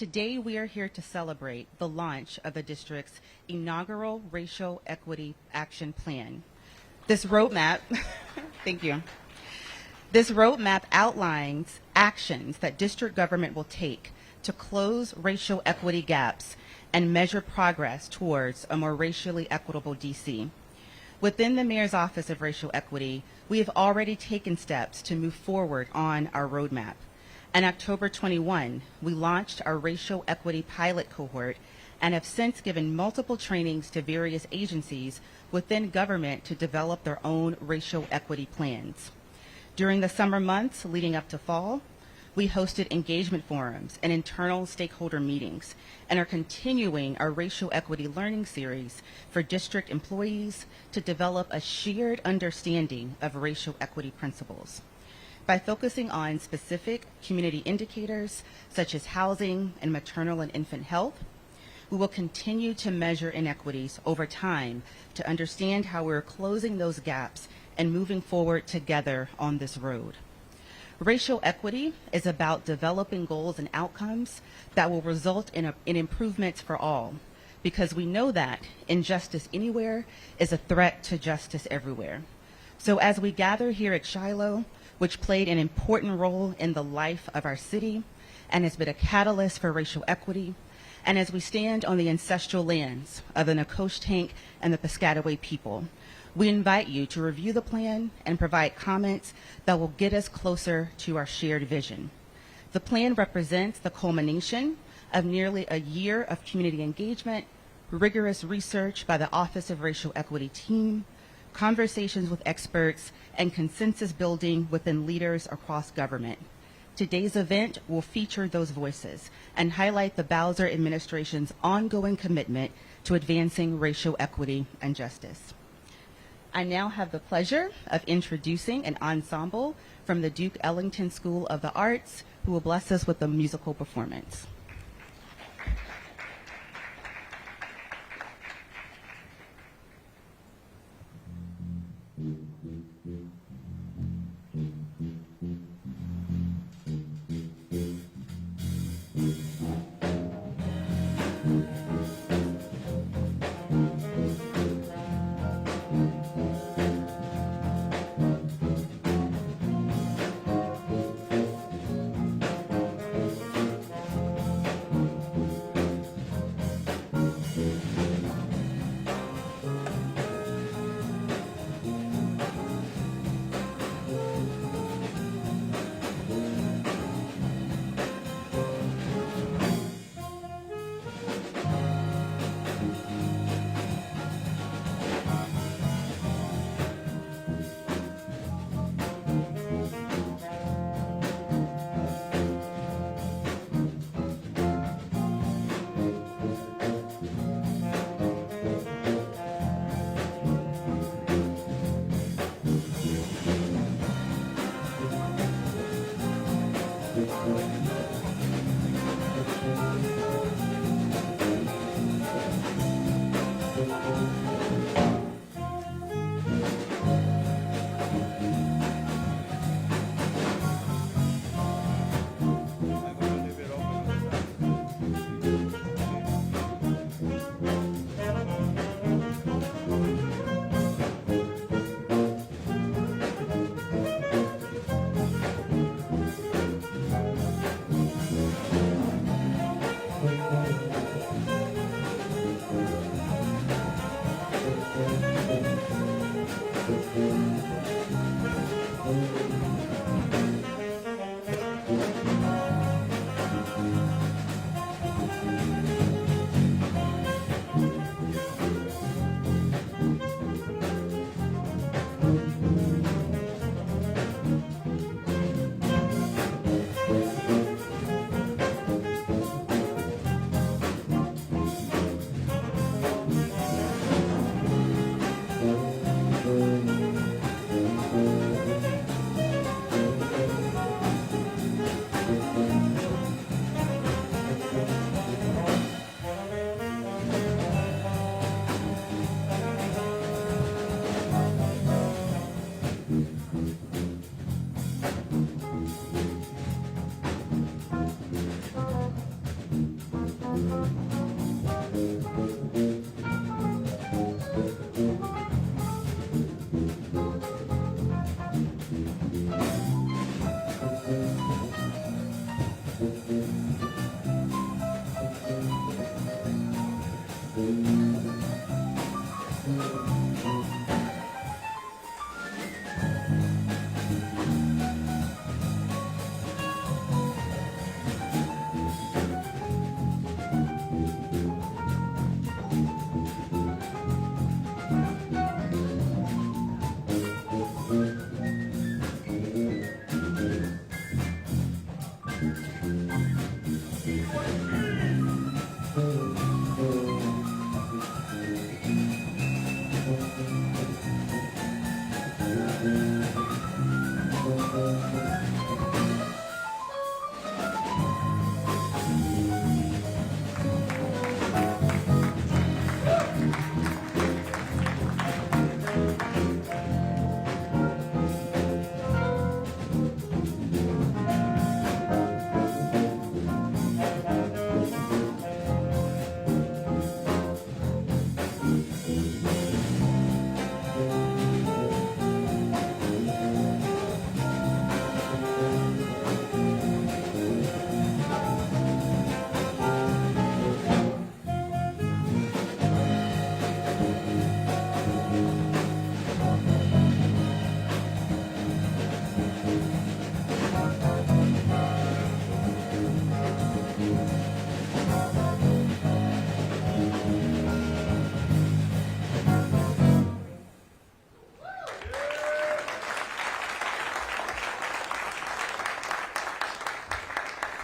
Today, we are here to celebrate the launch of the district's inaugural Racial Equity Action Plan. This roadmap, thank you. This roadmap outlines actions that district government will take to close racial equity gaps and measure progress towards a more racially equitable DC. Within the Mayor's Office of Racial Equity, we have already taken steps to move forward on our roadmap. On October 21, we launched our racial equity pilot cohort and have since given multiple trainings to various agencies within government to develop their own racial equity plans. During the summer months leading up to fall, we hosted engagement forums and internal stakeholder meetings and are continuing our racial equity learning series for district employees to develop a shared understanding of racial equity principles. By focusing on specific community indicators such as housing and maternal and infant health, we will continue to measure inequities over time to understand how we're closing those gaps and moving forward together on this road. Racial equity is about developing goals and outcomes that will result in improvements for all, because we know that injustice anywhere is a threat to justice everywhere. So as we gather here at Shiloh, which played an important role in the life of our city and has been a catalyst for racial equity, and as we stand on the ancestral lands of the Nacotchtank and the Piscataway people, we invite you to review the plan and provide comments that will get us closer to our shared vision. The plan represents the culmination of nearly a year of community engagement, rigorous research by the Office of Racial Equity team, conversations with experts, and consensus building within leaders across government. Today's event will feature those voices and highlight the Bowser administration's ongoing commitment to advancing racial equity and justice. I now have the pleasure of introducing an ensemble from the Duke Ellington School of the Arts who will bless us with a musical performance.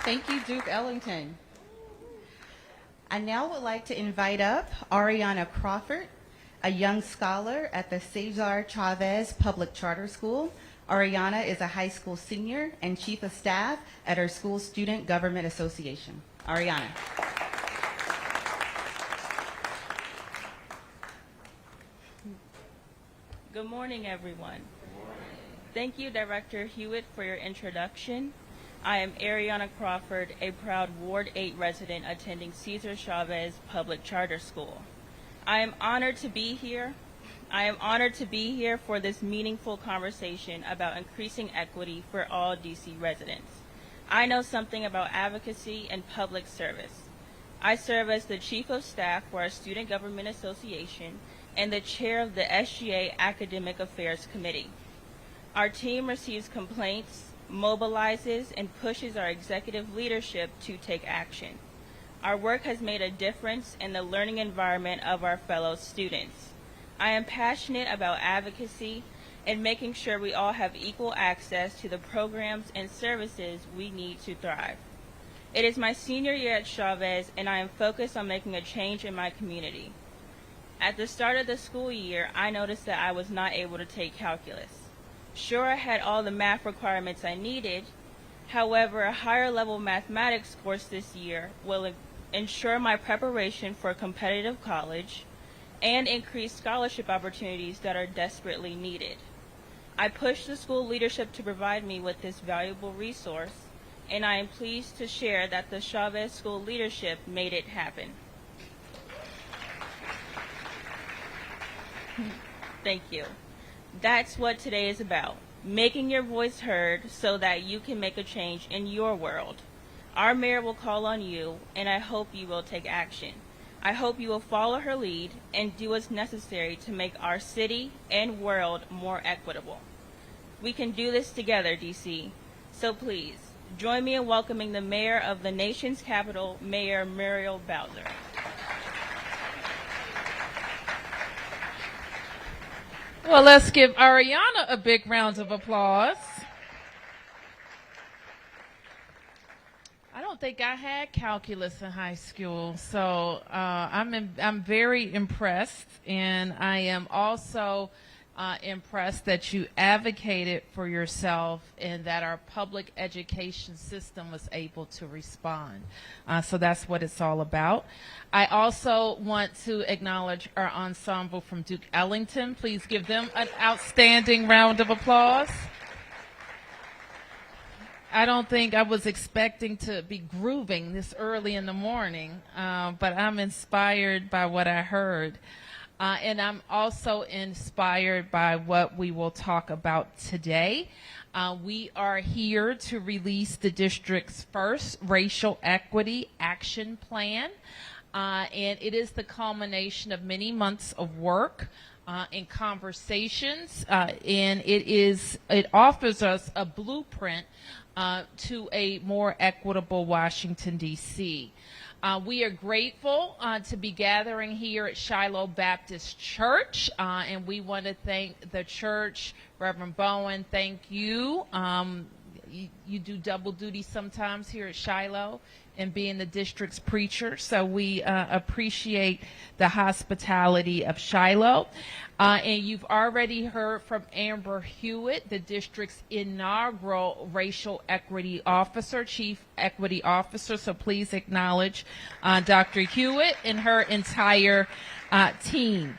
Thank you, Duke Ellington. I now would like to invite up Ariana Crawford, a young scholar at the Cesar Chavez Public Charter School. Ariana is a high school senior and chief of staff at her school's Student Government Association. Ariana. Good morning, everyone. Thank you, Director Hewitt, for your introduction. I am Ariana Crawford, a proud Ward 8 resident attending Cesar Chavez Public Charter School. I am honored to be here. For this meaningful conversation about increasing equity for all DC residents. I know something about advocacy and public service. I serve as the Chief of Staff for our Student Government Association and the Chair of the SGA Academic Affairs Committee. Our team receives complaints, mobilizes, and pushes our executive leadership to take action. Our work has made a difference in the learning environment of our fellow students. I am passionate about advocacy and making sure we all have equal access to the programs and services we need to thrive. It is my senior year at Chavez, and I am focused on making a change in my community. At the start of the school year, I noticed that I was not able to take calculus. Sure, I had all the math requirements I needed. However, a higher level mathematics course this year will ensure my preparation for competitive college and increase scholarship opportunities that are desperately needed. I pushed the school leadership to provide me with this valuable resource, and I am pleased to share that the Chavez School leadership made it happen. Thank you. That's what today is about, making your voice heard so that you can make a change in your world. Our mayor will call on you, and I hope you will take action. I hope you will follow her lead and do what's necessary to make our city and world more equitable. We can do this together, DC. So please, join me in welcoming the mayor of the nation's capital, Mayor Muriel Bowser. Well, let's give Ariana a big round of applause. I don't think I had calculus in high school, so I'm very impressed, and I am also impressed that you advocated for yourself and that our public education system was able to respond. So that's what it's all about. I also want to acknowledge our ensemble from Duke Ellington. Please give them an outstanding round of applause. I don't think I was expecting to be grooving this early in the morning, but I'm inspired by what I heard. And I'm also inspired by what we will talk about today. We are here to release the district's first racial equity action plan. And it is the culmination of many months of work and conversations. And it offers us a blueprint to a more equitable Washington, D.C. We are grateful to be gathering here at Shiloh Baptist Church, and we want to thank the church. Reverend Bowen, thank you. You do double duty sometimes here at Shiloh and being the district's preacher, so we appreciate the hospitality of Shiloh. And you've already heard from Amber Hewitt, the district's inaugural racial equity officer, chief equity officer, so please acknowledge Dr. Hewitt and her entire team.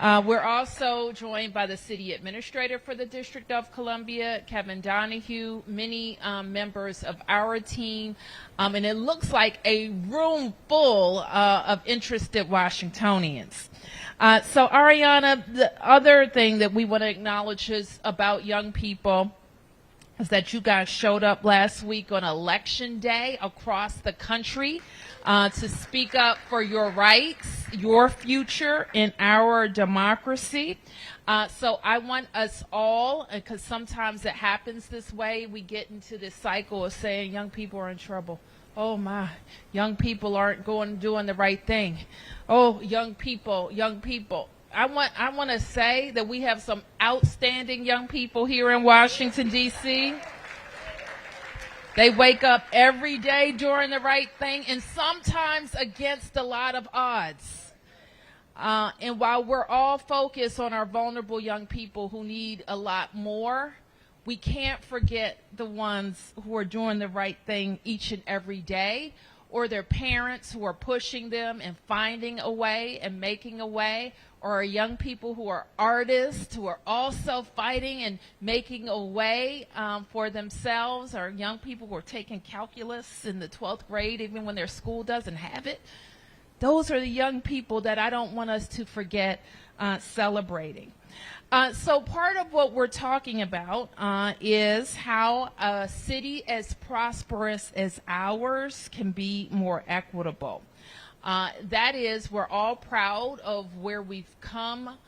We're also joined by the city administrator for the District of Columbia, Kevin Donahue, many members of our team, and it looks like a room full of interested Washingtonians. So Ariana, the other thing that we want to acknowledge is about young people is that you guys showed up last week on Election Day across the country to speak up for your rights, your future, and our democracy. So I want us all, because sometimes it happens this way, we get into this cycle of saying young people are in trouble. Oh my, young people aren't doing the right thing. Oh, young people. I want to say that we have some outstanding young people here in Washington, D.C. They wake up every day doing the right thing and sometimes against a lot of odds. And while we're all focused on our vulnerable young people who need a lot more, we can't forget the ones who are doing the right thing each and every day, or their parents who are pushing them and finding a way and making a way, or our young people who are artists who are also fighting and making a way for themselves, or young people who are taking calculus in the 12th grade even when their school doesn't have it. Those are the young people that I don't want us to forget celebrating. So part of what we're talking about is how a city as prosperous as ours can be more equitable. That is, we're all proud of where we've come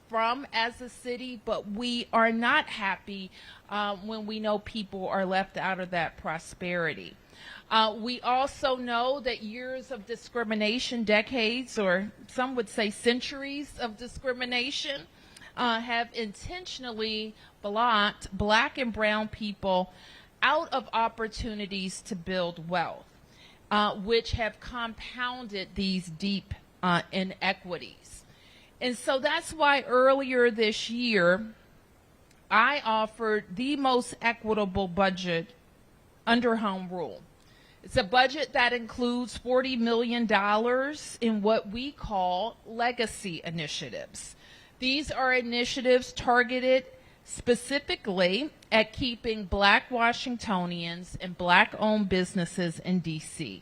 from as a city, but we are not happy when we know people are left out of that prosperity. We also know that years of discrimination, decades, or some would say centuries of discrimination, have intentionally blocked black and brown people out of opportunities to build wealth, which have compounded these deep inequities. And so that's why earlier this year, I offered the most equitable budget under home rule. It's a budget that includes $40 million in what we call legacy initiatives. These are initiatives targeted specifically at keeping black Washingtonians and black-owned businesses in D.C.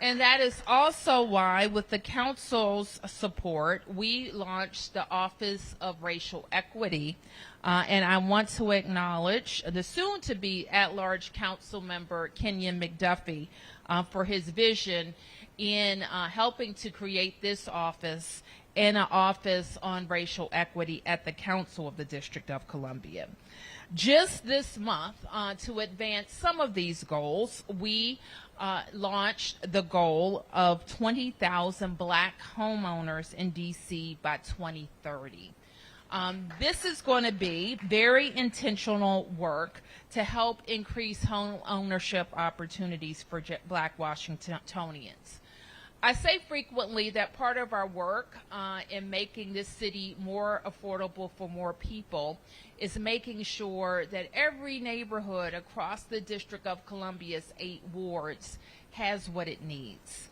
And that is also why, with the council's support, we launched the Office of Racial Equity. And I want to acknowledge the soon-to-be at-large council member, Kenyon McDuffie, for his vision in helping to create this office and an office on racial equity at the Council of the District of Columbia. Just this month, to advance some of these goals, we launched the goal of 20,000 black homeowners in D.C. by 2030. This is going to be very intentional work to help increase home ownership opportunities for black Washingtonians. I say frequently that part of our work in making this city more affordable for more people is making sure that every neighborhood across the District of Columbia's 8 wards has what it needs.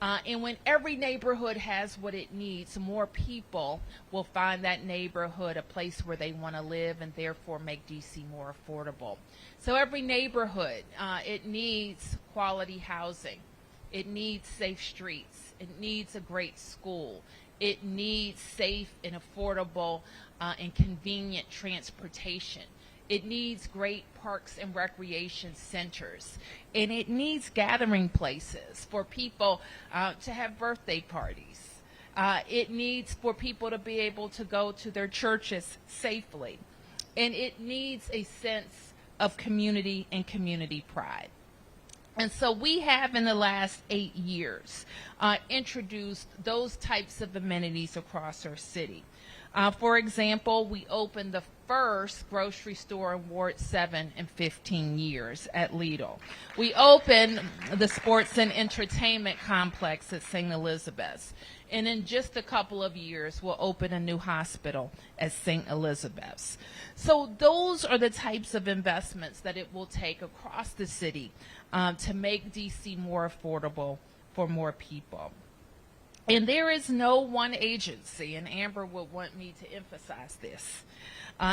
And when every neighborhood has what it needs, more people will find that neighborhood a place where they want to live and therefore make D.C. more affordable. So every neighborhood, it needs quality housing. It needs safe streets. It needs a great school. It needs safe and affordable and convenient transportation. It needs great parks and recreation centers. And it needs gathering places for people to have birthday parties. It needs for people to be able to go to their churches safely. And it needs a sense of community and community pride. And so we have, in the last 8 years, introduced those types of amenities across our city. For example, we opened the first grocery store in Ward 7 in 15 years at Lidl. We opened the sports and entertainment complex at St. Elizabeth's. And in just a couple of years, we'll open a new hospital at St. Elizabeth's. So those are the types of investments that it will take across the city to make D.C. more affordable for more people. And there is no one agency, and Amber would want me to emphasize this,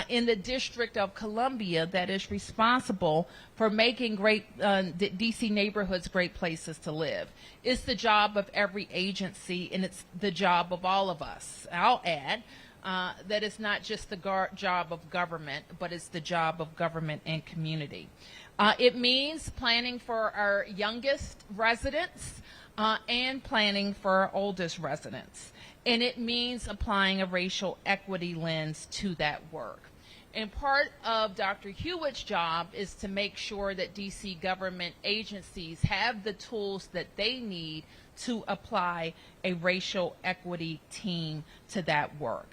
in the District of Columbia that is responsible for making great D.C. neighborhoods great places to live. It's the job of every agency, and it's the job of all of us. I'll add that it's not just the job of government, but it's the job of government and community. It means planning for our youngest residents and planning for our oldest residents. And it means applying a racial equity lens to that work. And part of Dr. Hewitt's job is to make sure that D.C. government agencies have the tools that they need to apply a racial equity team to that work.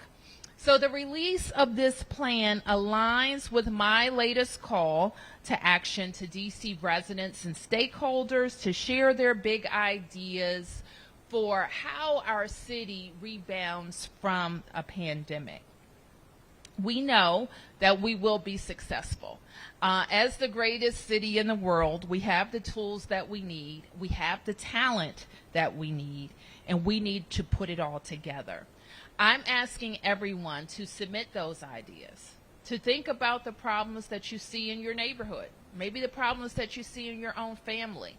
So the release of this plan aligns with my latest call to action to DC residents and stakeholders to share their big ideas for how our city rebounds from a pandemic. We know that we will be successful. As the greatest city in the world, we have the tools that we need, we have the talent that we need, and we need to put it all together. I'm asking everyone to submit those ideas, to think about the problems that you see in your neighborhood, maybe the problems that you see in your own family.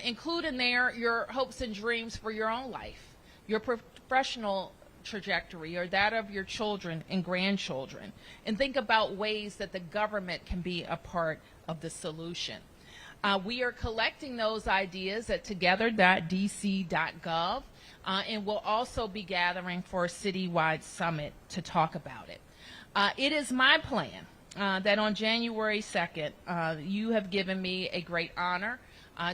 Include in there your hopes and dreams for your own life, your professional trajectory, or that of your children and grandchildren, and think about ways that the government can be a part of the solution. We are collecting those ideas at together.dc.gov, and we'll also be gathering for a citywide summit to talk about it. It is my plan that on January 2nd, you have given me a great honor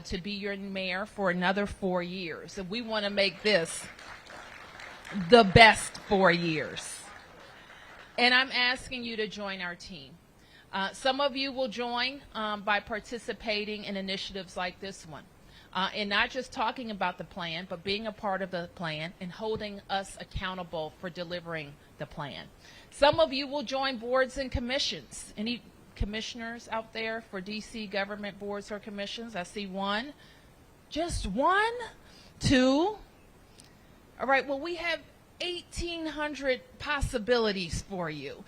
to be your mayor for another 4 years. And we want to make this the best 4 years. And I'm asking you to join our team. Some of you will join by participating in initiatives like this one. And not just talking about the plan, but being a part of the plan and holding us accountable for delivering the plan. Some of you will join boards and commissions. Any commissioners out there for DC government boards or commissions? I see one. Just one? Two? All right, well, we have 1,800 possibilities for you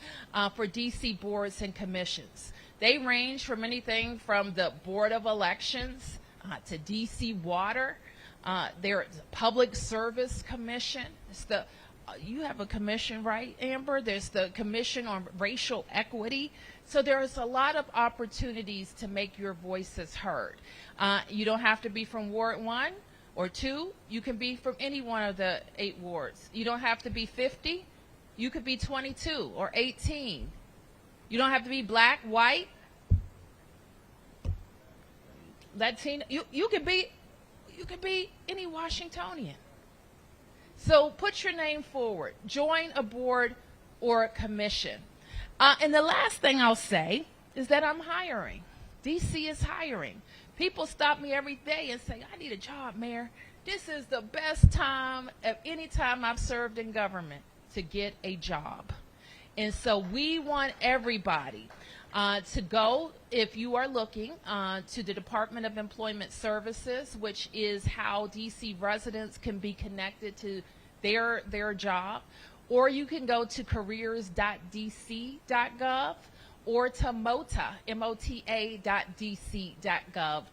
for DC boards and commissions. They range from anything from the Board of Elections to DC Water. There's a Public Service Commission. It's the you have a commission, right, Amber? There's the Commission on Racial Equity. So there's a lot of opportunities to make your voices heard. You don't have to be from Ward 1 or 2. You can be from any one of the 8 wards. You don't have to be 50. You could be 22 or 18. You don't have to be black, white, Latino. You could be any Washingtonian. So put your name forward. Join a board or a commission. And the last thing I'll say is that I'm hiring. DC is hiring. People stop me every day and say, I need a job, Mayor. This is the best time of any time I've served in government to get a job. And so we want everybody to go, if you are looking, to the Department of Employment Services, which is how DC residents can be connected to their job. Or you can go to careers.dc.gov or to mota.dc.gov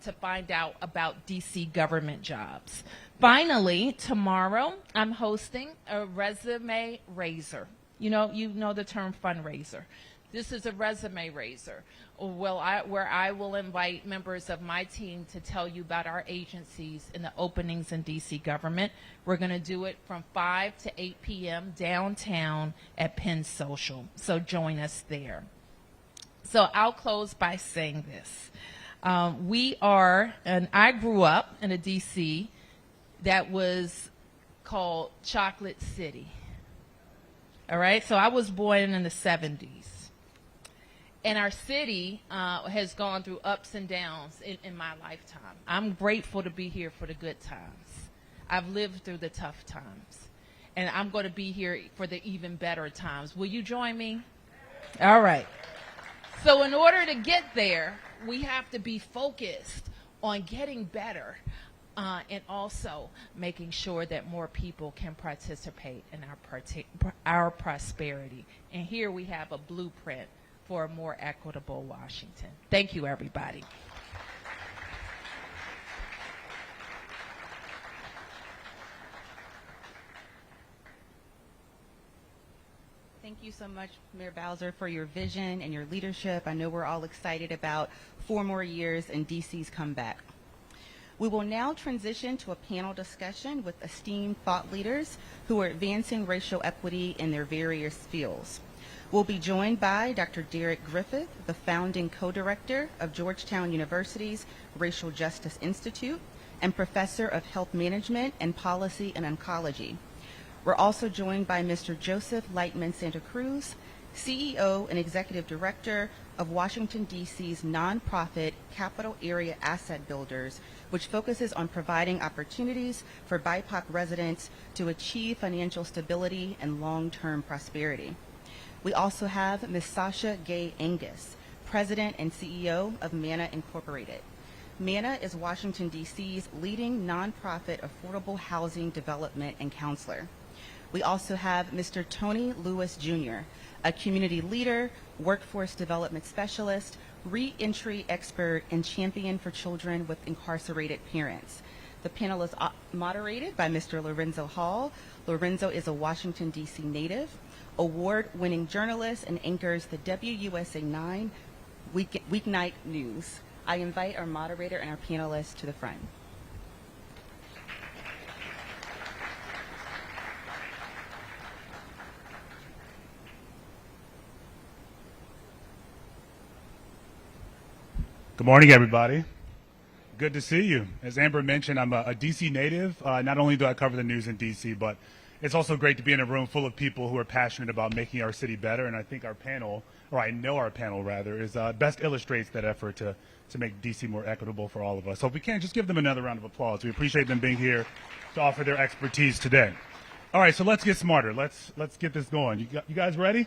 to find out about DC government jobs. Finally, tomorrow I'm hosting a resume raiser. You know the term fundraiser. This is a resume raiser, where I will invite members of my team to tell you about our agencies and the openings in DC government. We're going to do it from 5 to 8 p.m. downtown at Penn Social. So join us there. So I'll close by saying this. I grew up in a DC that was called Chocolate City. All right, so I was born in the 70s. And our city has gone through ups and downs in my lifetime. I'm grateful to be here for the good times. I've lived through the tough times. And I'm going to be here for the even better times. Will you join me? All right. So in order to get there, we have to be focused on getting better and also making sure that more people can participate in our prosperity. And here we have a blueprint for a more equitable Washington. Thank you, everybody. Thank you so much, Mayor Bowser, for your vision and your leadership. I know we're all excited about 4 more years and DC's comeback. We will now transition to a panel discussion with esteemed thought leaders who are advancing racial equity in their various fields. We'll be joined by Dr. Derek Griffith, the founding co-director of Georgetown University's Racial Justice Institute and professor of health management and policy and oncology. We're also joined by Mr. Joseph Lightman Santa Cruz, CEO and Executive Director of Washington, D.C.'s nonprofit Capital Area Asset Builders, which focuses on providing opportunities for BIPOC residents to achieve financial stability and long-term prosperity. We also have Ms. Sasha Gay Angus, President and CEO of MANA Incorporated. MANA is Washington, D.C.'s leading nonprofit affordable housing development and counselor. We also have Mr. Tony Lewis Jr., a community leader, workforce development specialist, re-entry expert, and champion for children with incarcerated parents. The panel is moderated by Mr. Lorenzo Hall. Lorenzo is a Washington, D.C. native, award-winning journalist, and anchors the WUSA 9 weeknight news. I invite our moderator and our panelists to the front. Good morning, everybody. Good to see you. As Amber mentioned, I'm a DC native. Not only do I cover the news in DC, but it's also great to be in a room full of people who are passionate about making our city better. And I think our panel, or I know our panel rather, is best illustrates that effort to make DC more equitable for all of us. So if we can, just give them another round of applause. We appreciate them being here to offer their expertise today. All right, so let's get smarter. Let's get this going. You guys ready?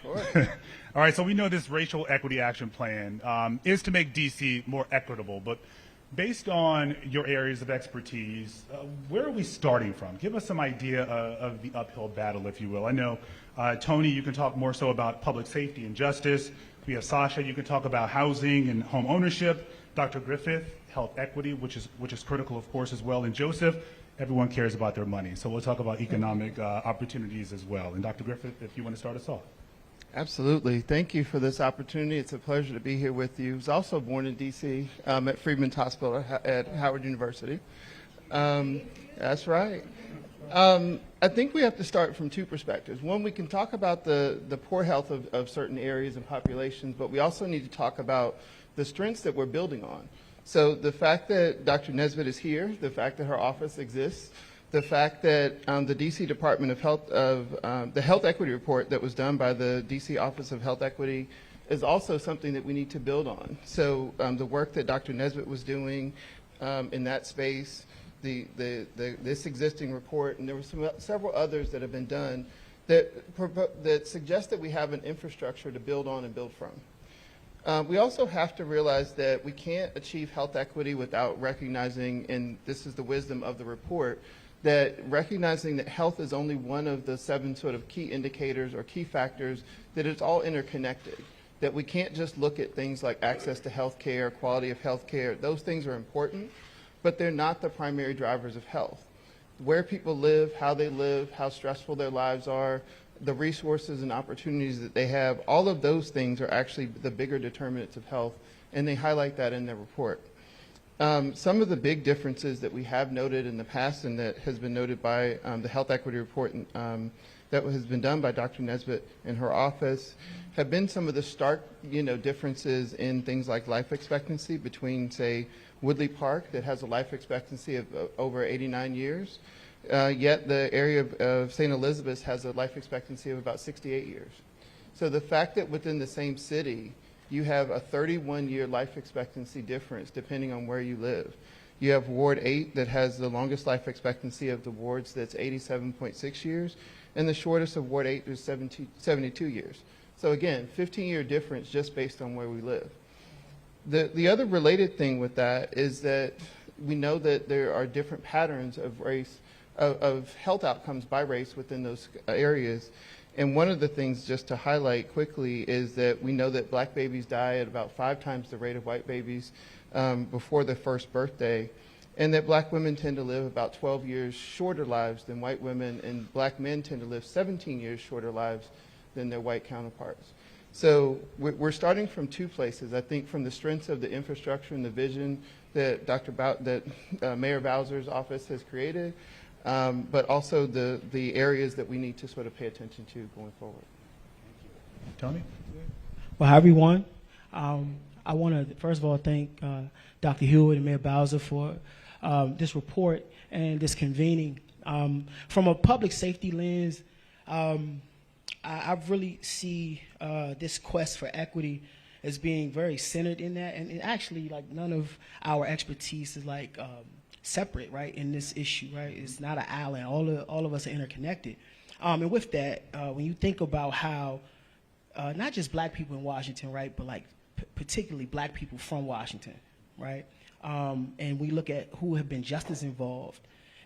Sure. All right, so we know this racial equity action plan is to make DC more equitable, but based on your areas of expertise, where are we starting from? Give us some idea of the uphill battle, if you will. I know, Tony, you can talk more so about public safety and justice. We have Sasha, you can talk about housing and home ownership. Dr. Griffith, health equity, which is critical, of course, as well. And Joseph, everyone cares about their money. So we'll talk about economic opportunities as well. And Dr. Griffith, if you want to start us off. Absolutely. Thank you for this opportunity. It's a pleasure to be here with you. I was also born in D.C. At Freedman's Hospital at Howard University. That's right. I think we have to start from two perspectives. One, we can talk about the poor health of certain areas and populations, but we also need to talk about the strengths that we're building on. So the fact that Dr. Nesbitt is here, the fact that her office exists, the fact that the D.C. Department of Health, the Health Equity Report that was done by the D.C. Office of Health Equity is also something that we need to build on. So the work that Dr. Nesbitt was doing in that space, this existing report, and there were several others that have been done that suggest that we have an infrastructure to build on and build from. We also have to realize that we can't achieve health equity without recognizing, and this is the wisdom of the report, that recognizing that health is only one of the 7 sort of key indicators or key factors, that it's all interconnected, that we can't just look at things like access to health care, quality of health care. Those things are important, but they're not the primary drivers of health. Where people live, how stressful their lives are, the resources and opportunities that they have, all of those things are actually the bigger determinants of health, and they highlight that in their report. Some of the big differences that we have noted in the past and that has been noted by the Health Equity Report that has been done by Dr. Nesbitt in her office have been some of the stark, differences in things like life expectancy between, say, Woodley Park that has a life expectancy of over 89 years, yet the area of St. Elizabeth's has a life expectancy of about 68 years. So the fact that within the same city you have a 31-year life expectancy difference depending on where you live. You have Ward 8 that has the longest life expectancy of the wards, that's 87.6 years, and the shortest of Ward 8 is 72 years. So again, 15-year difference just based on where we live. The other related thing with that is that we know that there are different patterns of race, of health outcomes by race within those areas. And one of the things, just to highlight quickly, is that we know that black babies die at about 5 times the rate of white babies before their first birthday, and that black women tend to live about 12 years shorter lives than white women, and black men tend to live 17 years shorter lives than their white counterparts. So we're starting from two places. I think from the strengths of the infrastructure and the vision that Mayor Bowser's office has created, but also the areas that we need to sort of pay attention to going forward. Tony? Well, hi, everyone. I want to, first of all, thank Dr. Hewitt and Mayor Bowser for this report and this convening From a public safety lens, I really see this quest for equity as being very centered in that, and actually, like, none of our expertise is like separate, right, in this issue, right? It's not an island. All of us are interconnected. And with that, when you think about how not just black people in Washington, right, but like particularly black people from Washington, right, and we look at who have been just as involved,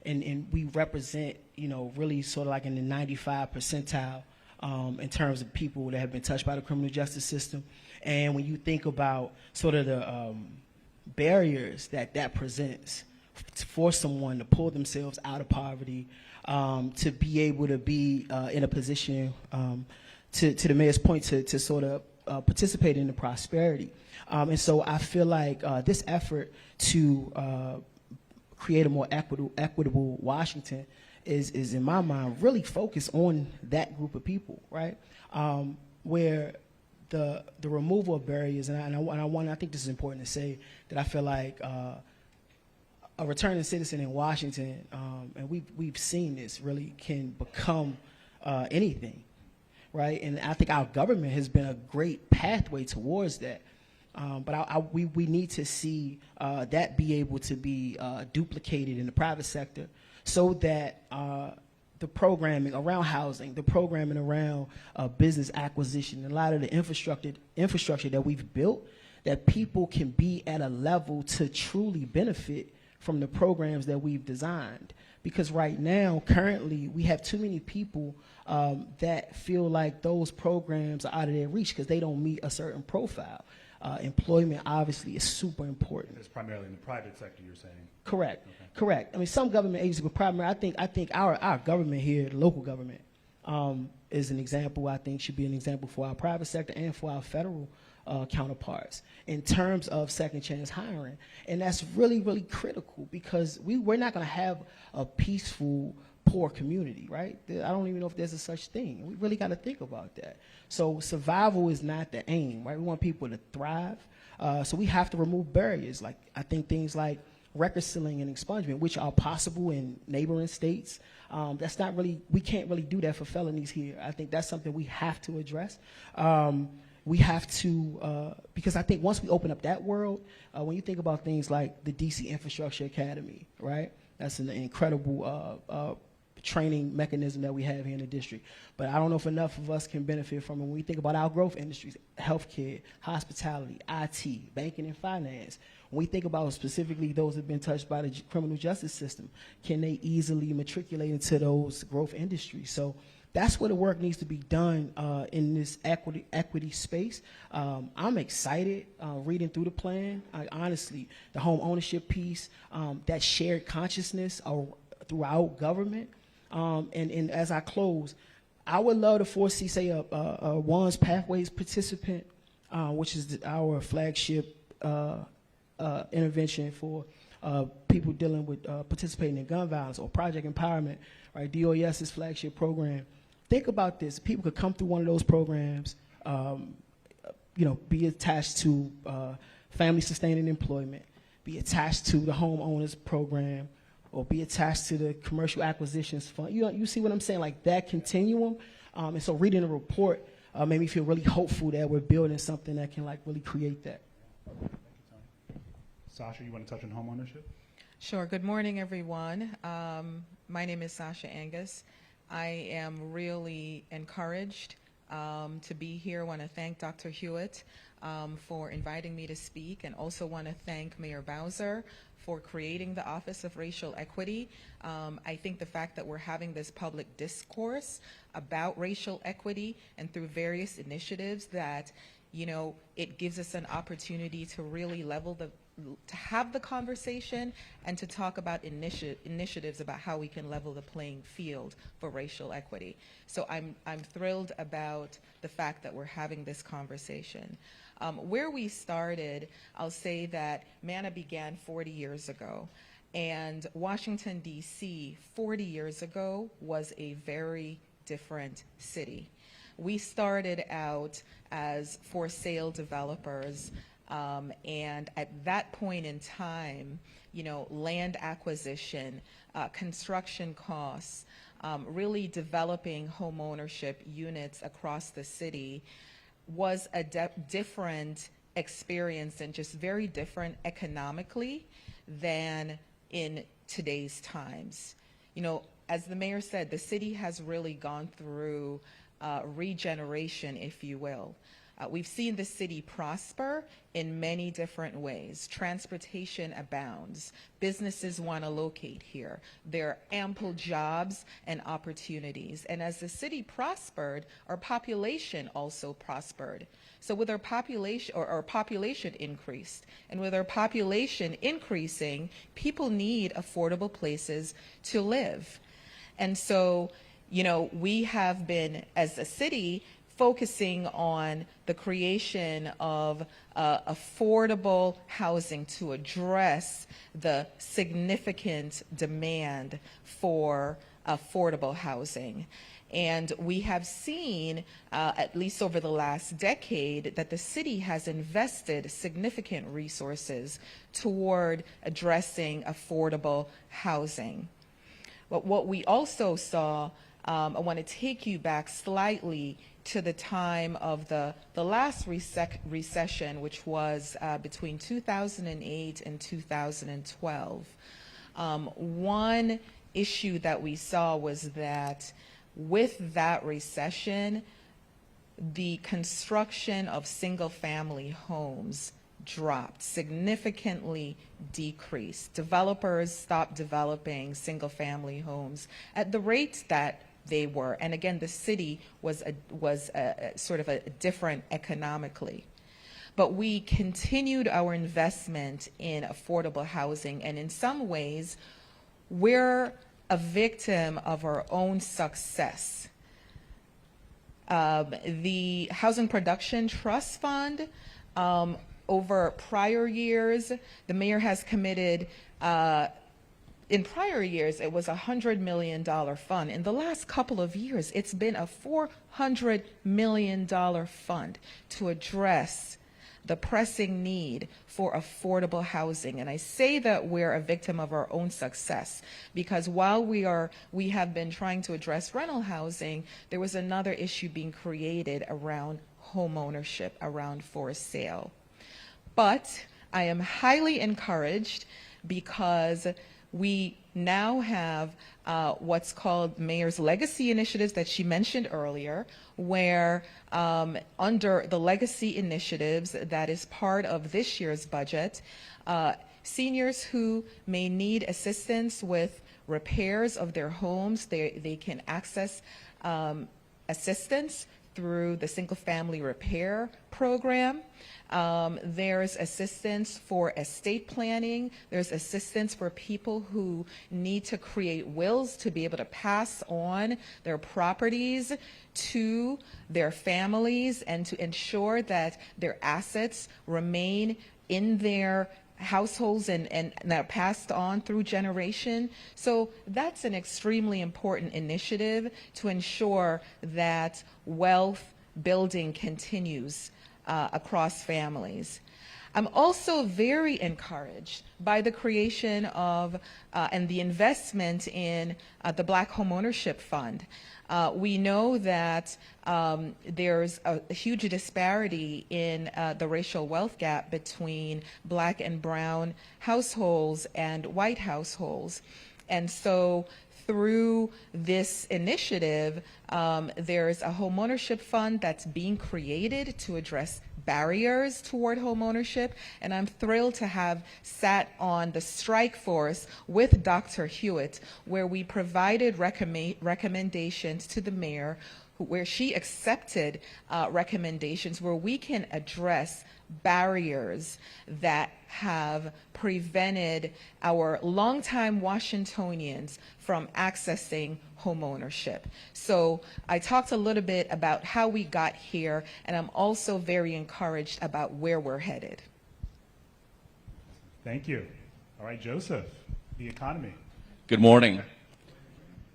and we represent, you know, really sort of like in the 95 percentile in terms of people that have been touched by the criminal justice system. And when you think about sort of the barriers that presents for someone to pull themselves out of poverty, to be able to be in a position, to the mayor's point, to sort of participate in the prosperity. And so I feel like this effort to create a more equitable Washington is in my mind really focused on that group of people, right? Where the removal of barriers, and I think this is important to say, that I feel like a returning citizen in Washington, and we've seen this, really can become anything, right? And I think our government has been a great pathway towards that. But we need to see that be able to be duplicated in the private sector, so that the programming around housing, the programming around business acquisition, a lot of the infrastructure that we've built, that people can be at a level to truly benefit from the programs that we've designed. Because right now, currently, we have too many people that feel like those programs are out of their reach because they don't meet a certain profile. Employment obviously is super important. It's primarily in the private sector, you're saying? Correct. Okay. Correct. I mean, some government agencies, but primarily, I think our government here, the local government, is an example. I think should be an example for our private sector and for our federal counterparts in terms of second chance hiring. And that's really, really critical, because we're not going to have a peaceful, poor community, right? I don't even know if there's a such thing. We really got to think about that. So survival is not the aim, right? We want people to thrive. So we have to remove barriers. Like, I think things like record sealing and expungement, which are possible in neighboring states. That's not really, we can't really do that for felonies here. I think that's something we have to address. We have to, because I think once we open up that world, when you think about things like the DC Infrastructure Academy, right? That's an incredible training mechanism that we have here in the district. But I don't know if enough of us can benefit from it when we think about our growth industries: healthcare, hospitality, IT, banking, and finance. When we think about specifically those that have been touched by the criminal justice system, can they easily matriculate into those growth industries? So that's where the work needs to be done in this equity space. I'm excited reading through the plan. Honestly, the home ownership piece, that shared consciousness throughout government. And as I close, I would love to foresee, say, a One's Pathways participant, which is our flagship intervention for people dealing with participating in gun violence, or Project Empowerment, right? DOES's flagship program. Think about this. People could come through one of those programs, be attached to family sustaining employment, be attached to the homeowners program, or be attached to the commercial acquisitions fund. You see what I'm saying? Like that continuum. And so reading the report made me feel really hopeful that we're building something that can like really create that. Sasha, you want to touch on homeownership? Sure. Good morning, everyone. My name is Sasha Angus. I am really encouraged to be here. I want to thank Dr. Hewitt for inviting me to speak, and also want to thank Mayor Bowser for creating the Office of Racial Equity. I think the fact that we're having this public discourse about racial equity, and through various initiatives, that, it gives us an opportunity to really to have the conversation and to talk about initiatives about how we can level the playing field for racial equity. So I'm thrilled about the fact that we're having this conversation. Where we started, I'll say that MANA began 40 years ago, and Washington, D.C. 40 years ago was a very different city. We started out as for sale developers And at that point in time, land acquisition, construction costs, really developing home ownership units across the city was a different experience and just very different economically than in today's times. As the mayor said, the city has really gone through regeneration, if you will. We've seen the city prosper in many different ways. Transportation abounds. Businesses want to locate here. There are ample jobs and opportunities. And as the city prospered, our population also prospered. So with our population, or our population increased. And with our population increasing, people need affordable places to live. And so, we have been, as a city, focusing on the creation of affordable housing to address the significant demand for affordable housing. And we have seen, at least over the last decade, that the city has invested significant resources toward addressing affordable housing. But what we also saw, I want to take you back slightly to the time of the last recession, which was between 2008 and 2012. One issue that we saw was that with that recession, the construction of single-family homes dropped, significantly decreased. Developers stopped developing single-family homes at the rates that they were. And again, the city was a sort of a different economically. But we continued our investment in affordable housing, and in some ways, we're a victim of our own success. The Housing Production Trust Fund, over prior years, the mayor has committed, in prior years, it was a $100 million fund. In the last couple of years, it's been a $400 million fund to address the pressing need for affordable housing. And I say that we're a victim of our own success because while we have been trying to address rental housing, there was another issue being created around home ownership, around for sale. But I am highly encouraged because we now have what's called Mayor's Legacy Initiatives that she mentioned earlier, where under the Legacy Initiatives that is part of this year's budget, seniors who may need assistance with repairs of their homes, they can access assistance through the Single Family Repair Program. There's assistance for estate planning. There's assistance for people who need to create wills to be able to pass on their properties to their families and to ensure that their assets remain in their households and are passed on through generation. So that's an extremely important initiative to ensure that wealth building continues across families. I'm also very encouraged by the creation of and the investment in the Black Homeownership Fund. We know that there's a huge disparity in the racial wealth gap between Black and brown households and white households. And so through this initiative, there's a homeownership fund that's being created to address barriers toward homeownership, and I'm thrilled to have sat on the strike force with Dr. Hewitt, where we provided recommendations to the mayor, where she accepted recommendations where we can address barriers that have prevented our longtime Washingtonians from accessing homeownership. So I talked a little bit about how we got here, and I'm also very encouraged about where we're headed. Thank you. All right, Joseph, the economy. Good morning.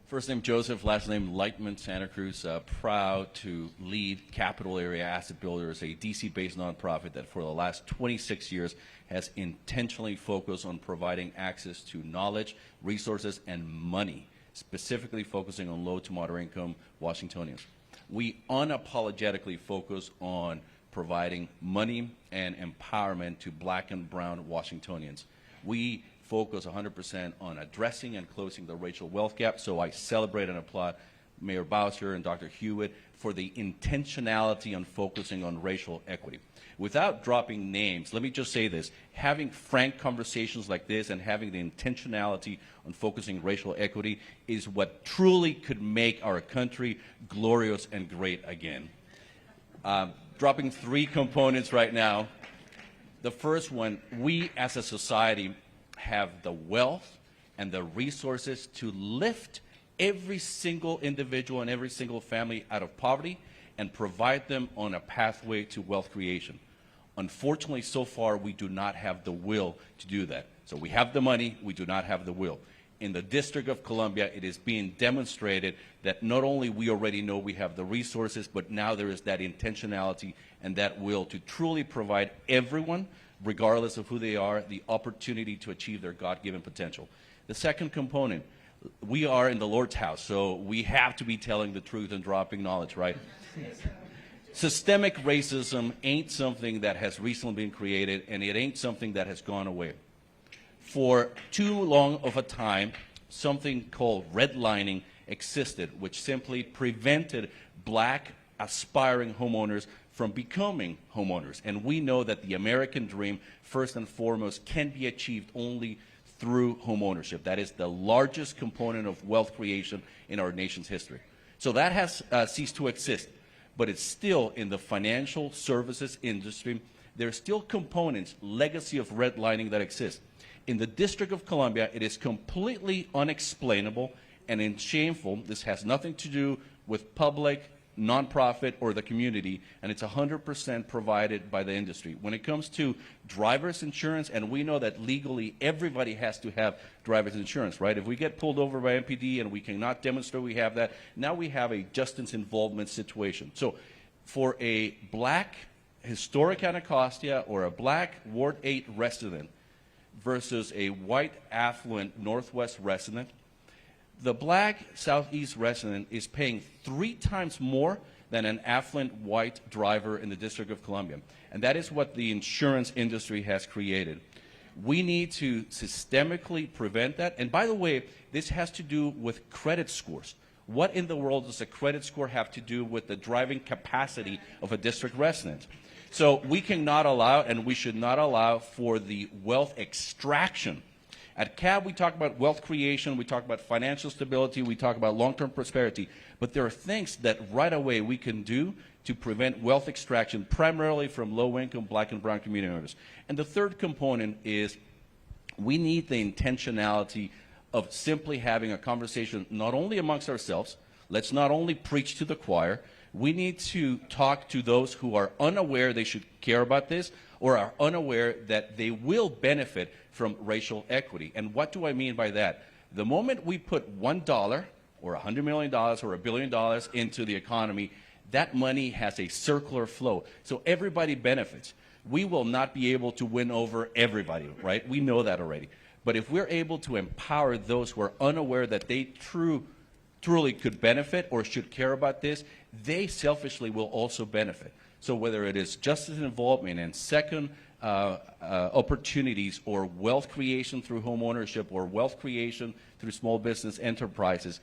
First name Joseph, last name Lightman, Santa Cruz. Proud to lead Capital Area Asset Builders, a DC-based nonprofit that for the last 26 years has intentionally focused on providing access to knowledge, resources, and money, specifically focusing on low to moderate income Washingtonians. We unapologetically focus on providing money and empowerment to black and brown Washingtonians. We focus 100% on addressing and closing the racial wealth gap, so I celebrate and applaud Mayor Bowser and Dr. Hewitt for the intentionality on focusing on racial equity. Without dropping names, let me just say this. Having frank conversations like this and having the intentionality on focusing racial equity is what truly could make our country glorious and great again. Dropping 3 components right now. The first one, we as a society have the wealth and the resources to lift every single individual and every single family out of poverty and provide them on a pathway to wealth creation. Unfortunately, so far, we do not have the will to do that. So we have the money, we do not have the will. In the District of Columbia, it is being demonstrated that not only we already know we have the resources, but now there is that intentionality and that will to truly provide everyone, regardless of who they are, the opportunity to achieve their God-given potential. The second component, we are in the Lord's house, so we have to be telling the truth and dropping knowledge, right? Systemic racism ain't something that has recently been created, and it ain't something that has gone away. For too long of a time, something called redlining existed, which simply prevented black aspiring homeowners from becoming homeowners. And we know that the American dream, first and foremost, can be achieved only through homeownership. That is the largest component of wealth creation in our nation's history. So that has ceased to exist, but it's still in the financial services industry. There are still components, legacy of redlining that exist. In the District of Columbia, it is completely unexplainable and shameful. This has nothing to do with public, nonprofit, or the community, and it's 100% provided by the industry. When it comes to driver's insurance, and we know that legally everybody has to have driver's insurance, right? If we get pulled over by MPD and we cannot demonstrate we have that, now we have a justice involvement situation. So for a black historic Anacostia or a black Ward 8 resident versus a white affluent Northwest resident, the black Southeast resident is paying 3 times more than an affluent white driver in the District of Columbia. And that is what the insurance industry has created. We need to systemically prevent that. And by the way, this has to do with credit scores. What in the world does a credit score have to do with the driving capacity of a district resident? So we cannot allow, and we should not allow, for the wealth extraction. At CAB, we talk about wealth creation, we talk about financial stability, we talk about long-term prosperity, but there are things that right away we can do to prevent wealth extraction, primarily from low-income black and brown community members. And the third component is we need the intentionality of simply having a conversation not only amongst ourselves. Let's not only preach to the choir. We need to talk to those who are unaware they should care about this or are unaware that they will benefit from racial equity. And what do I mean by that? The moment we put $1 or $100 million or $1 billion into the economy, that money has a circular flow. So everybody benefits. We will not be able to win over everybody, right? We know that already. But if we're able to empower those who are unaware that they truly could benefit or should care about this, they selfishly will also benefit. So whether it is justice involvement and second opportunities or wealth creation through home ownership or wealth creation through small business enterprises,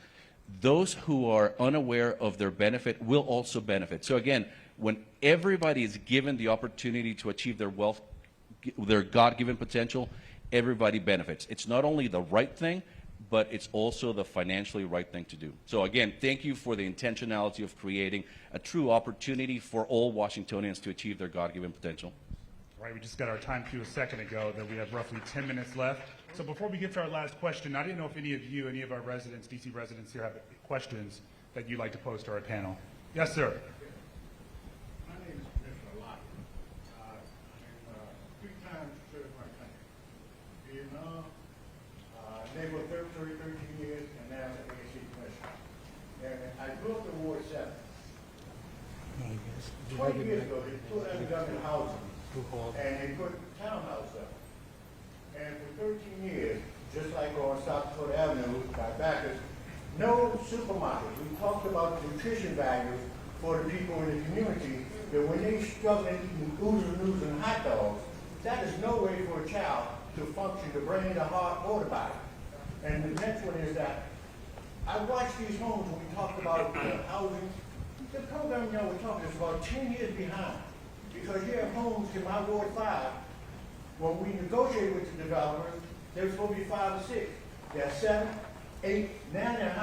those who are unaware of their benefit will also benefit. So again, when everybody is given the opportunity to achieve their wealth, their God-given potential, everybody benefits. It's not only the right thing, but it's also the financially right thing to do. So again, thank you for the intentionality of creating a true opportunity for all Washingtonians to achieve their God-given potential. All right, we just got our time cue a second ago that we have roughly 10 minutes left. So before we get to our last question, I didn't know if any of our residents, DC residents here, have questions that you'd like to pose to our panel. Yes, sir. My name is Commissioner Locke. I'm a 3-time certified country. Vietnam, neighborhood 13 years, and now the legacy commissioner. And I grew up in Ward 7. 20 years ago, they put ungoverned housing, and they put townhouses up. And for 13 years, just like on South Dakota Avenue by Bacchus, no supermarkets. We talked about nutrition values for the people in the community, that when they struggle eating oodles and hot dogs, that is no way for a child to function, the brain, the heart, or the body. And the next one is that I watched these homes when we talked about housing. The program we're talking is about 10 years behind. Because you have homes in my Ward 5, when we negotiated with the developers, they were supposed to be 5 or 6. They're 7, 8, now they're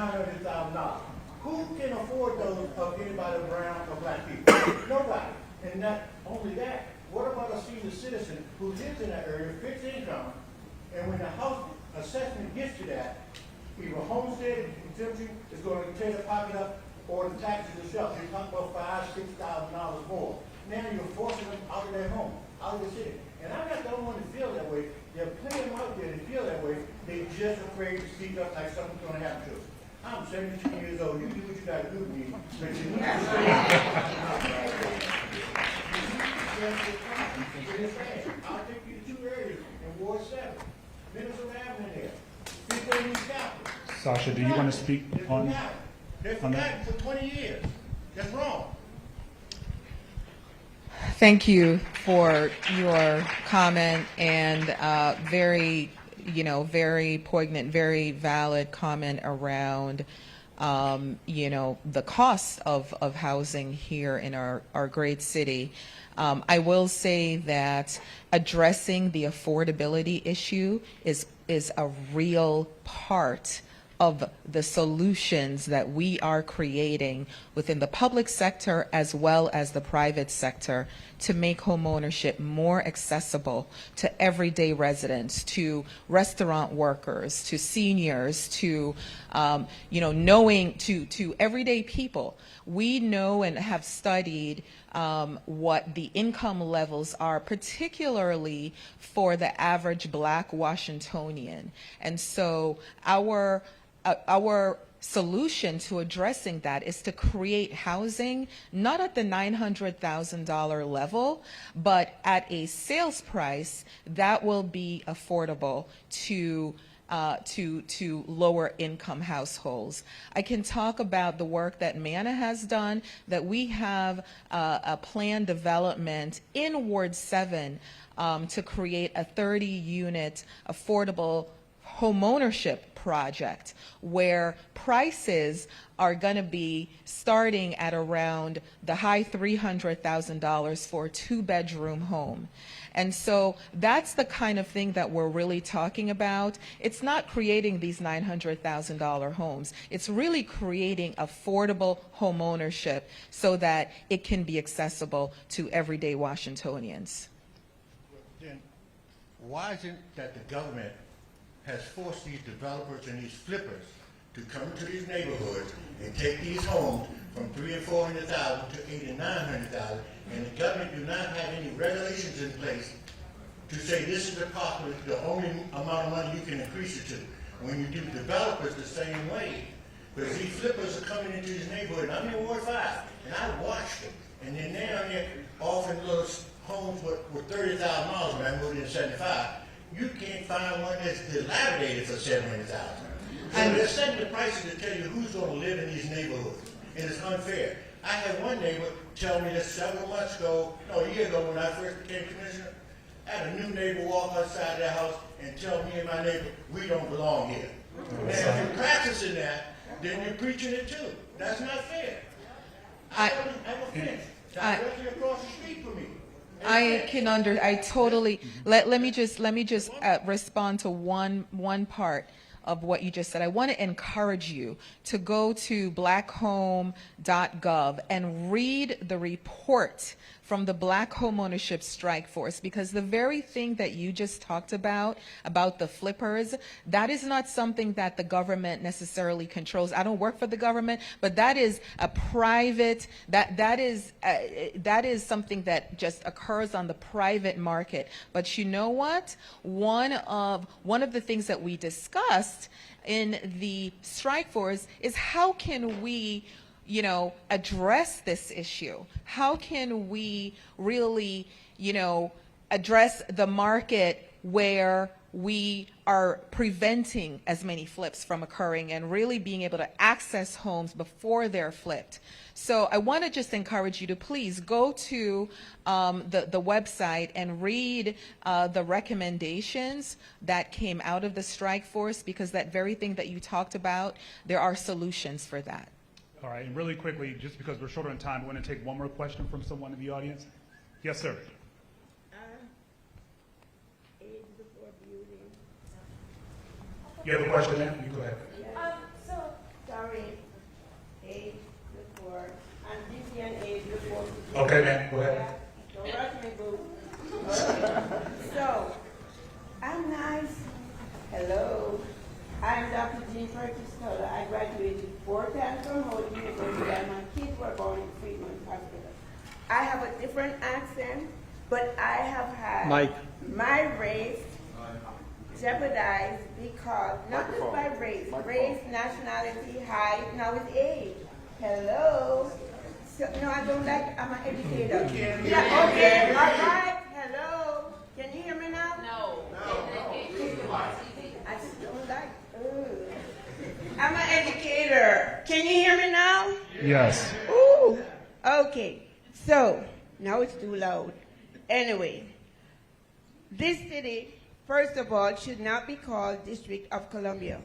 $900,000. Who can afford those of anybody brown or black people? Nobody. And not only that, what about a senior citizen who lives in that area, fixed income, and when the house assessment gets to that, either homestead exemption is going to tear the pocket up, or the taxes themselves. You're talking about $5,000, $6,000 more. Now you're forcing them out of their home, out of the city. And I'm not the only one to feel that way. There are plenty of them out there that feel that way. They're just afraid to speak up like something's going to happen to them. I'm 72 years old. You do what you got to do to me, but you need to stay. I'll take you to 2 areas in Ward 7. Minnesota Avenue there. People in these capitals. Sasha, do you want to speak on? They're forgotten for 20 years. That's wrong. Thank you for your comment and very poignant, very valid comment around, the cost of housing here in our great city. I will say that addressing the affordability issue is a real part of the solutions that we are creating within the public sector as well as the private sector to make homeownership more accessible to everyday residents, to restaurant workers, to seniors, to to everyday people. We know and have studied what the income levels are, particularly for the average Black Washingtonian. And so our solution to addressing that is to create housing not at the $900,000 level, but at a sales price that will be affordable to lower income households. I can talk about the work that MANA has done, that we have a planned development in Ward 7 to create a 30-unit affordable homeownership project where prices are going to be starting at around the high $300,000 for a 2-bedroom home. And so that's the kind of thing that we're really talking about. It's not creating these $900,000 homes. It's really creating affordable homeownership so that it can be accessible to everyday Washingtonians. Then why is it that the government has forced these developers and these flippers to come into these neighborhoods and take these homes from $300,000 and $400,000 to $800,000 and $900,000, and the government do not have any regulations in place to say this is the only amount of money you can increase it to. When you do developers the same way, because these flippers are coming into these neighborhoods. I'm in Ward 5, and I watched them, and then they're offering little homes with $30,000 when I moved in '75. You can't find one that's dilapidated for $700,000. So they're setting the prices to tell you who's going to live in these neighborhoods, and it's unfair. I had one neighbor tell me this several months ago, no, a year ago when I first became commissioner. I had a new neighbor walk outside their house and tell me and my neighbor, we don't belong here. Now, if you're practicing that, then you're preaching it too. That's not fair. I have a fence directly across the street from me. Let me just respond to one part of what you just said. I want to encourage you to go to blackhome.gov and read the report from the Black Homeownership Strike Force, because the very thing that you just talked about the flippers, that is not something that the government necessarily controls. I don't work for the government, but that is a private, that is something that just occurs on the private market. But you know what? One of the things that we discussed in the strike force is how can we address this issue? How can we really, address the market where we are preventing as many flips from occurring and really being able to access homes before they're flipped? So I want to just encourage you to please go to the website and read the recommendations that came out of the strike force, because that very thing that you talked about, there are solutions for that. All right, and really quickly, just because we're short on time, I want to take one more question from someone in the audience. Yes, sir. You have a question, ma'am? You go ahead. So, sorry, age before, I'm busy on age before. Okay, ma'am, go ahead. Don't rush me, boo. So, I'm nice. Hello. I'm Dr. Jean Purchase Toller. I graduated 4 times from Howard University, and my kids were born in Fremont Hospital. I have a different accent, but I have had my race jeopardized because, not just by race, nationality, height, now it's age. Hello? So, no, I don't like, I'm an educator. Yeah, okay, all right, hello. Can you hear me now? No. I just don't like, I'm an educator. Can you hear me now? Yes. Ooh, okay. So, now it's too loud. Anyway, this city, first of all, should not be called District of Columbia.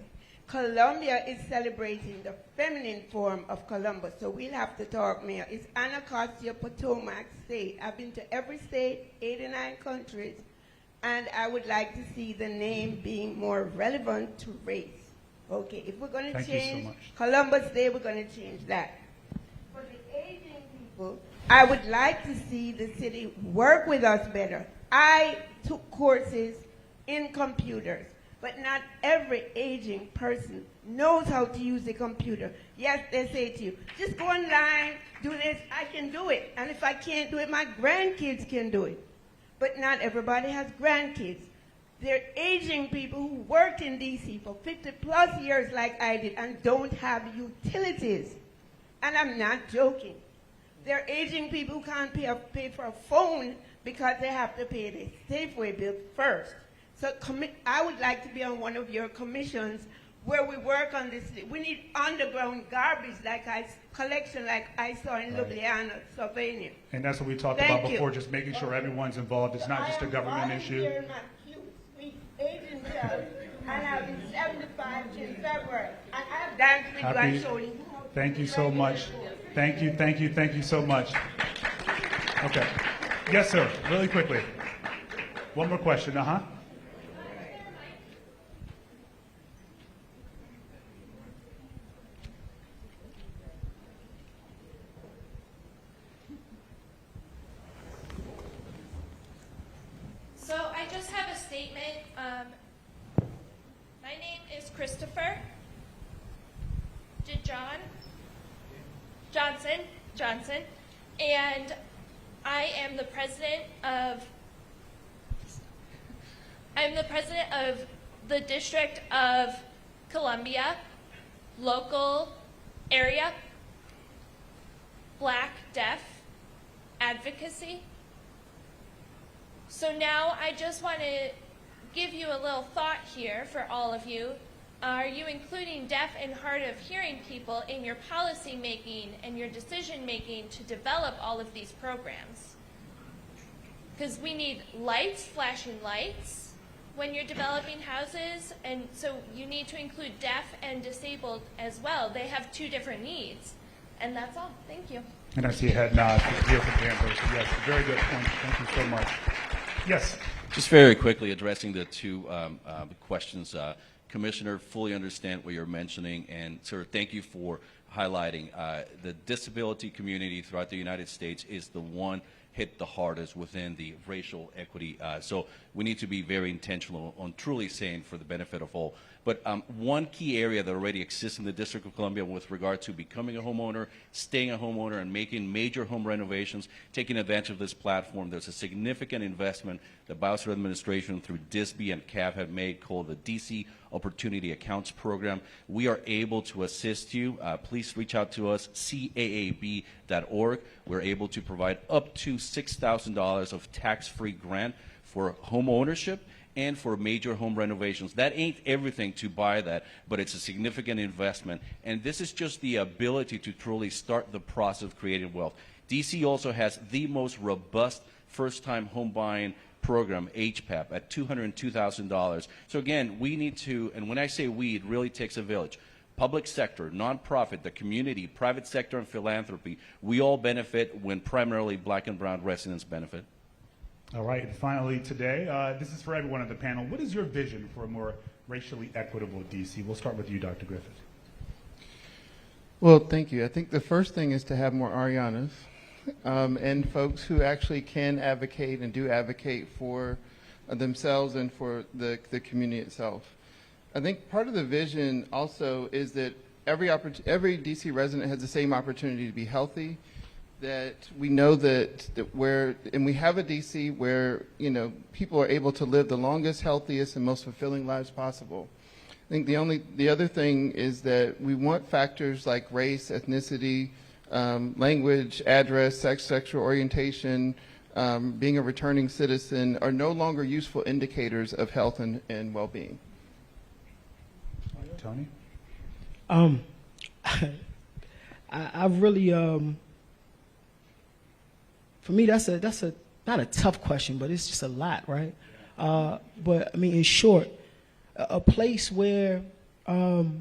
Columbia is celebrating the feminine form of Columbus, so we'll have to talk, Mayor. It's Anacostia Potomac State. I've been to every state, 89 countries, and I would like to see the name being more relevant to race. Okay, if we're going to change Columbus Day, we're going to change that. For the aging people, I would like to see the city work with us better. I took courses in computers, but not every aging person knows how to use a computer. Yes, they say to you, just go online, do this, I can do it. And if I can't do it, my grandkids can do it. But not everybody has grandkids. They're aging people who worked in DC for 50 plus years like I did and don't have utilities. And I'm not joking. They're aging people who can't pay for a phone because they have to pay the Safeway bill first. So I would like to be on one of your commissions where we work on this. We need underground garbage collection like I saw in Ljubljana, Slovenia. And that's what we talked about before, just making sure everyone's involved. It's not just a government issue. I am my cute, sweet aging self, and I'll be 75 in February. And I've danced with you and shown you. Thank you so much. Thank you so much. Okay. Yes, sir. Really quickly. One more question. So I just have a statement. My name is Christopher Johnson, and I am the president of the District of Columbia local area Black Deaf Advocacy. So now I just want to give you a little thought here for all of you. Are you including deaf and hard of hearing people in your policy making and your decision making to develop all of these programs? Because we need lights, flashing lights when you're developing houses, and so you need to include deaf and disabled as well. They have 2 different needs, and that's all. Thank you. And I see a head nod here from Amber. So yes, very good point. Thank you so much. Yes. Just very quickly addressing the 2 questions. Commissioner, fully understand what you're mentioning, and sir, thank you for highlighting the disability community throughout the United States is the one hit the hardest within the racial equity. So we need to be very intentional on truly saying for the benefit of all. But one key area that already exists in the District of Columbia with regard to becoming a homeowner, staying a homeowner, and making major home renovations, taking advantage of this platform, there's a significant investment the Bowser administration through DISB and CAV have made called the DC Opportunity Accounts Program. We are able to assist you. Please reach out to us, caab.org. We're able to provide up to $6,000 of tax-free grant for home ownership and for major home renovations. That ain't everything to buy that, but it's a significant investment. And this is just the ability to truly start the process of creating wealth. DC also has the most robust first-time home buying program, HPAP, at $202,000. So again, we need to, and when I say we, it really takes a village. Public sector, nonprofit, the community, private sector, and philanthropy, we all benefit when primarily black and brown residents benefit. All right, and finally today, this is for everyone on the panel. What is your vision for a more racially equitable DC? We'll start with you, Dr. Griffith. Well, thank you. I think the first thing is to have more Arianas and folks who actually can advocate and do advocate for themselves and for the community itself. I think part of the vision also is that every DC resident has the same opportunity to be healthy, that we know that and we have a DC where, you know, people are able to live the longest, healthiest, and most fulfilling lives possible. I think the other thing is that we want factors like race, ethnicity, language, address, sex, sexual orientation, being a returning citizen are no longer useful indicators of health and well-being. Tony? I really, for me, that's a not a tough question, but it's just a lot, right? But I mean, in short, a place where you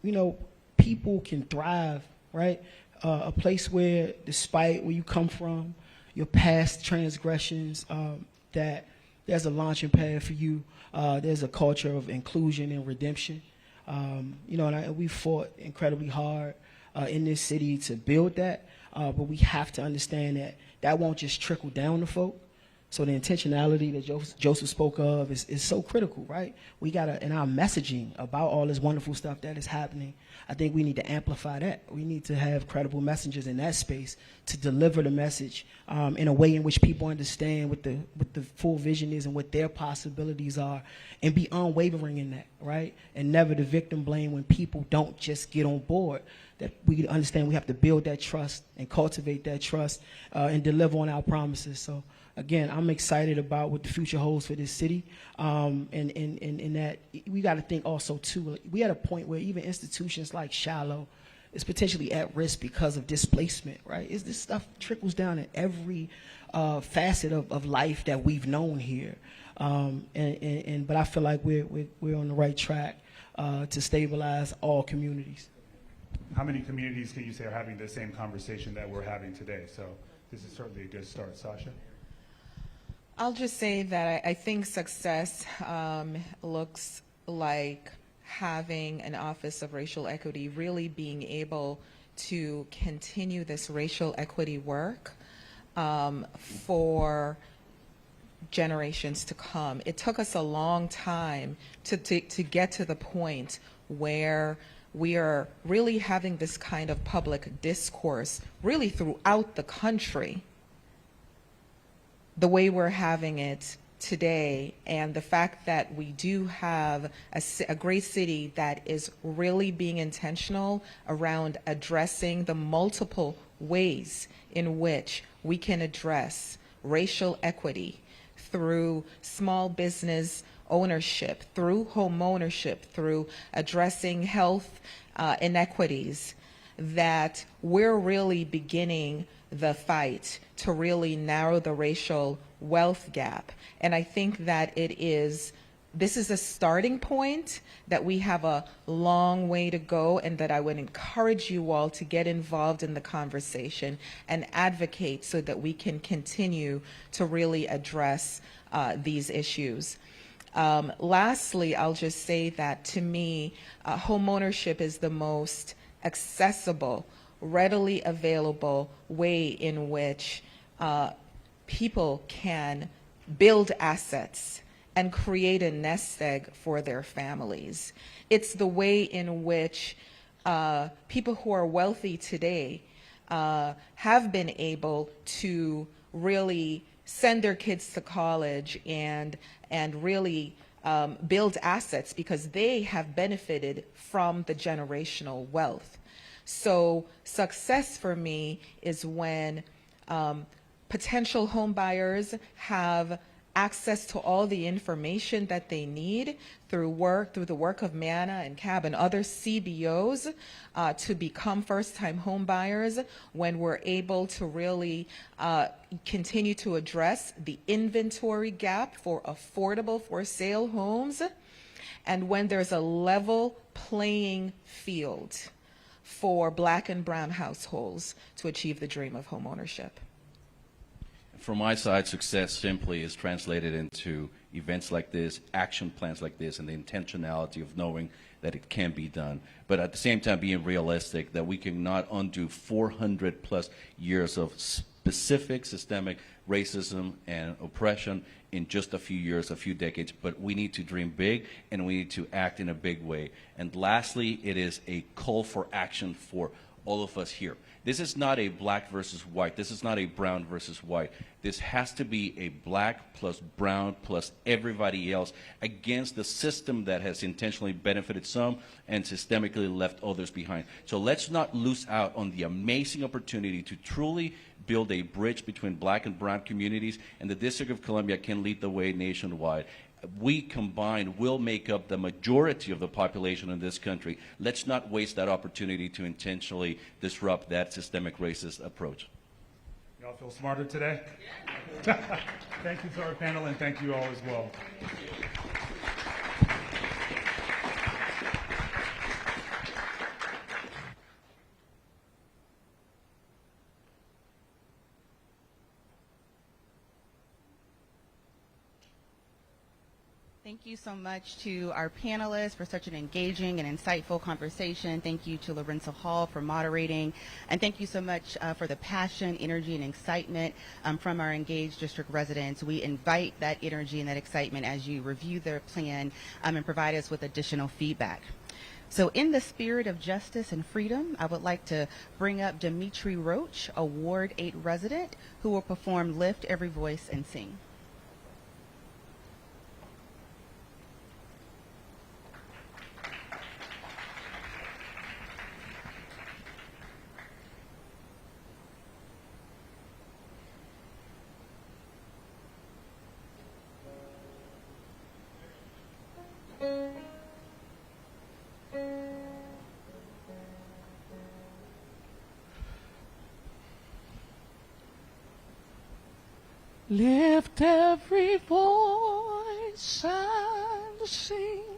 know, people can thrive, right? A place where, despite where you come from, your past transgressions, that there's a launching pad for you. There's a culture of inclusion and redemption. You know, and we fought incredibly hard in this city to build that, but we have to understand that that won't just trickle down to folk. So the intentionality that Joseph spoke of is so critical, right? We gotta, in our messaging about all this wonderful stuff that is happening, I think we need to amplify that. We need to have credible messengers in that space to deliver the message in a way in which people understand what the full vision is and what their possibilities are, and be unwavering in that, right? And never the victim blame when people don't just get on board. That we understand we have to build that trust and cultivate that trust and deliver on our promises. So again, I'm excited about what the future holds for this city, and that we got to think also too. We at a point where even institutions like Shiloh is potentially at risk because of displacement. Right? This stuff trickles down in every facet of life that we've known here, but I feel like we're on the right track to stabilize all communities. How many communities can you say are having the same conversation that we're having today? So this is certainly a good start. Sasha? I'll just say that I think success looks like having an Office of Racial Equity really being able to continue this racial equity work for generations to come. It took us a long time to get to the point where we are really having this kind of public discourse really throughout the country the way we're having it today, and the fact that we do have a great city that is really being intentional around addressing the multiple ways in which we can address racial equity through small business ownership, through home ownership, through addressing health inequities, that we're really beginning the fight to really narrow the racial wealth gap. And I think that this is a starting point, that we have a long way to go, and that I would encourage you all to get involved in the conversation and advocate so that we can continue to really address these issues. Lastly, I'll just say that to me, home ownership is the most accessible, readily available way in which people can build assets and create a nest egg for their families. It's the way in which people who are wealthy today have been able to really send their kids to college and really build assets because they have benefited from the generational wealth. So success for me is when potential home buyers have access to all the information that they need through the work of MANA and CAB and other CBOs to become first-time home buyers, when we're able to really continue to address the inventory gap for affordable for-sale homes, and when there's a level playing field for Black and brown households to achieve the dream of home ownership. From my side, success simply is translated into events like this, action plans like this, and the intentionality of knowing that it can be done. But at the same time, being realistic that we cannot undo 400 plus years of specific systemic racism and oppression in just a few years, a few decades, but we need to dream big and we need to act in a big way. And lastly, it is a call for action for all of us here. This is not a black versus white. This is not a brown versus white. This has to be a black plus brown plus everybody else against the system that has intentionally benefited some and systemically left others behind. So let's not lose out on the amazing opportunity to truly build a bridge between black and brown communities, and the District of Columbia can lead the way nationwide. We combined will make up the majority of the population in this country. Let's not waste that opportunity to intentionally disrupt that systemic racist approach. Y'all feel smarter today? Thank you to our panel, and thank you all as well. Thank you so much to our panelists for such an engaging and insightful conversation. Thank you to Lorenzo Hall for moderating. And thank you so much for the passion, energy, and excitement from our engaged district residents. We invite that energy and that excitement as you review their plan and provide us with additional feedback. So in the spirit of justice and freedom, I would like to bring up Dimitri Roach, a Ward 8 resident, who will perform Lift Every Voice and Sing. Lift every voice and sing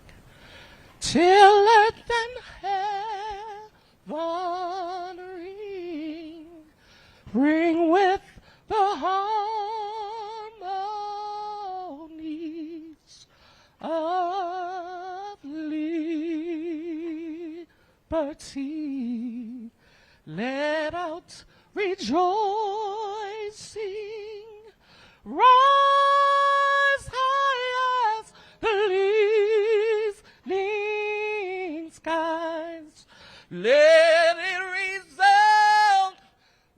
till earth and heaven ring. Ring with the harmonies of liberty. Let out rejoicing. Rise high as the listening skies. Let it resound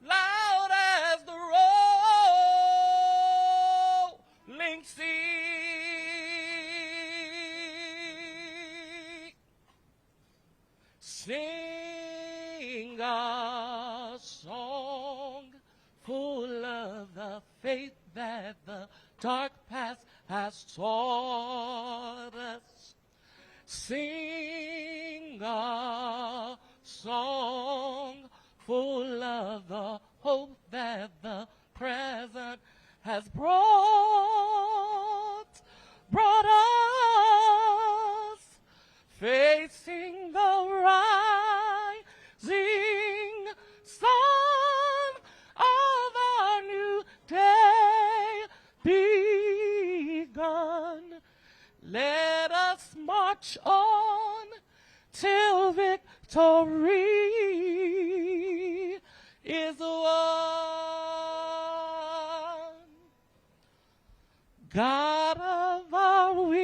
loud as the rolling sea. Sing a song full of the faith that the dark past has taught us. Sing a song full of the hope that the present has brought us, facing the rising sun of our new day begun. Let us march on till victory is won. God of our weary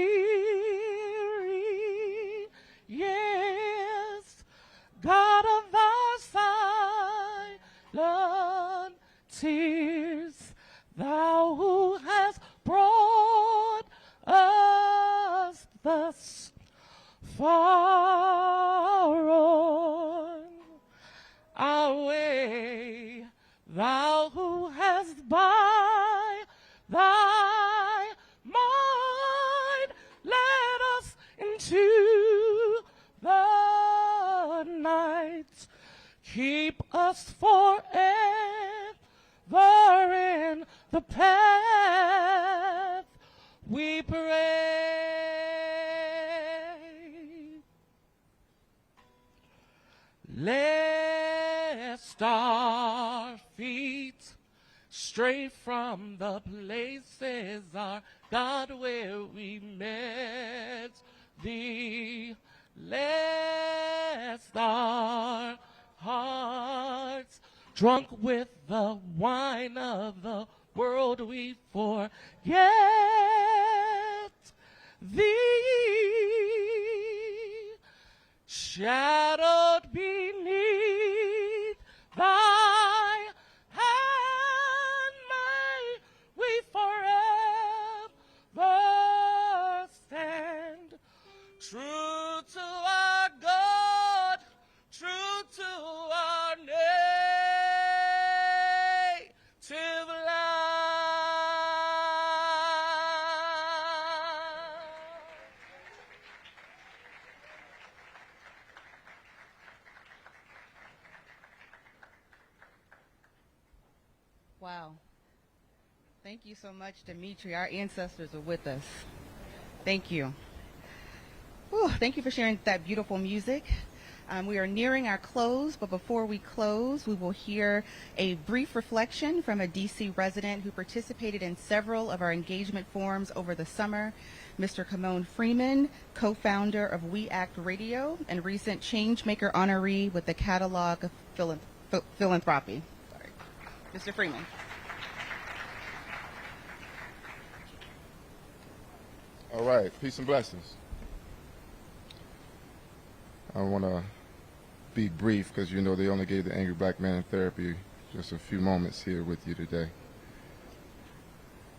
years, God of our silent tears, thou who hast brought us thus far on our way, thou who hast by thy might led us into the night, keep us forever in the path we pray. Lest our feet stray from the places, our God, where we met thee, lest our hearts, drunk with the wine of the world, we forget thee, shadowed beneath thy hand, may we forever stand, true to our God, true to our native land. Wow. Thank you so much, Dimitri. Our ancestors are with us. Thank you. Whew, thank you for sharing that beautiful music. We are nearing our close, but before we close, we will hear a brief reflection from a DC resident who participated in several of our engagement forums over the summer, Mr. Kamon Freeman, co-founder of We Act Radio and recent Changemaker honoree with the Catalog of Philanthropy. Sorry. Mr. Freeman. All right, peace and blessings. I want to be brief because you know they only gave the angry black man in therapy just a few moments here with you today.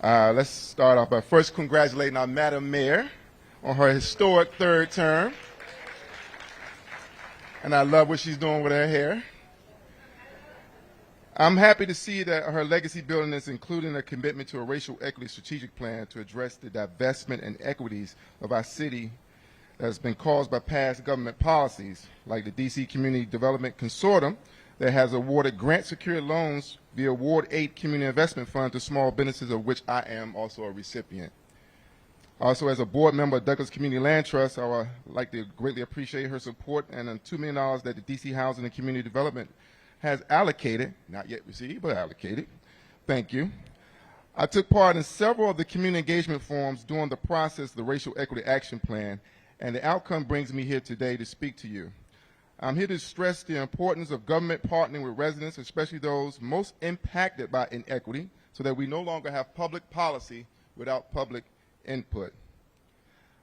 Let's start off by first congratulating our Madam Mayor on her historic third term. And I love what she's doing with her hair. I'm happy to see that her legacy building is including a commitment to a racial equity strategic plan to address the divestment and equities of our city that has been caused by past government policies, like the DC Community Development Consortium that has awarded grant-secured loans via Ward 8 Community Investment Fund to small businesses, of which I am also a recipient. Also, as a board member of Douglas Community Land Trust, I would like to greatly appreciate her support and the $2 million that the DC Housing and Community Development has allocated, not yet received, but allocated. Thank you. I took part in several of the community engagement forums during the process of the Racial Equity Action Plan, and the outcome brings me here today to speak to you. I'm here to stress the importance of government partnering with residents, especially those most impacted by inequity, so that we no longer have public policy without public input.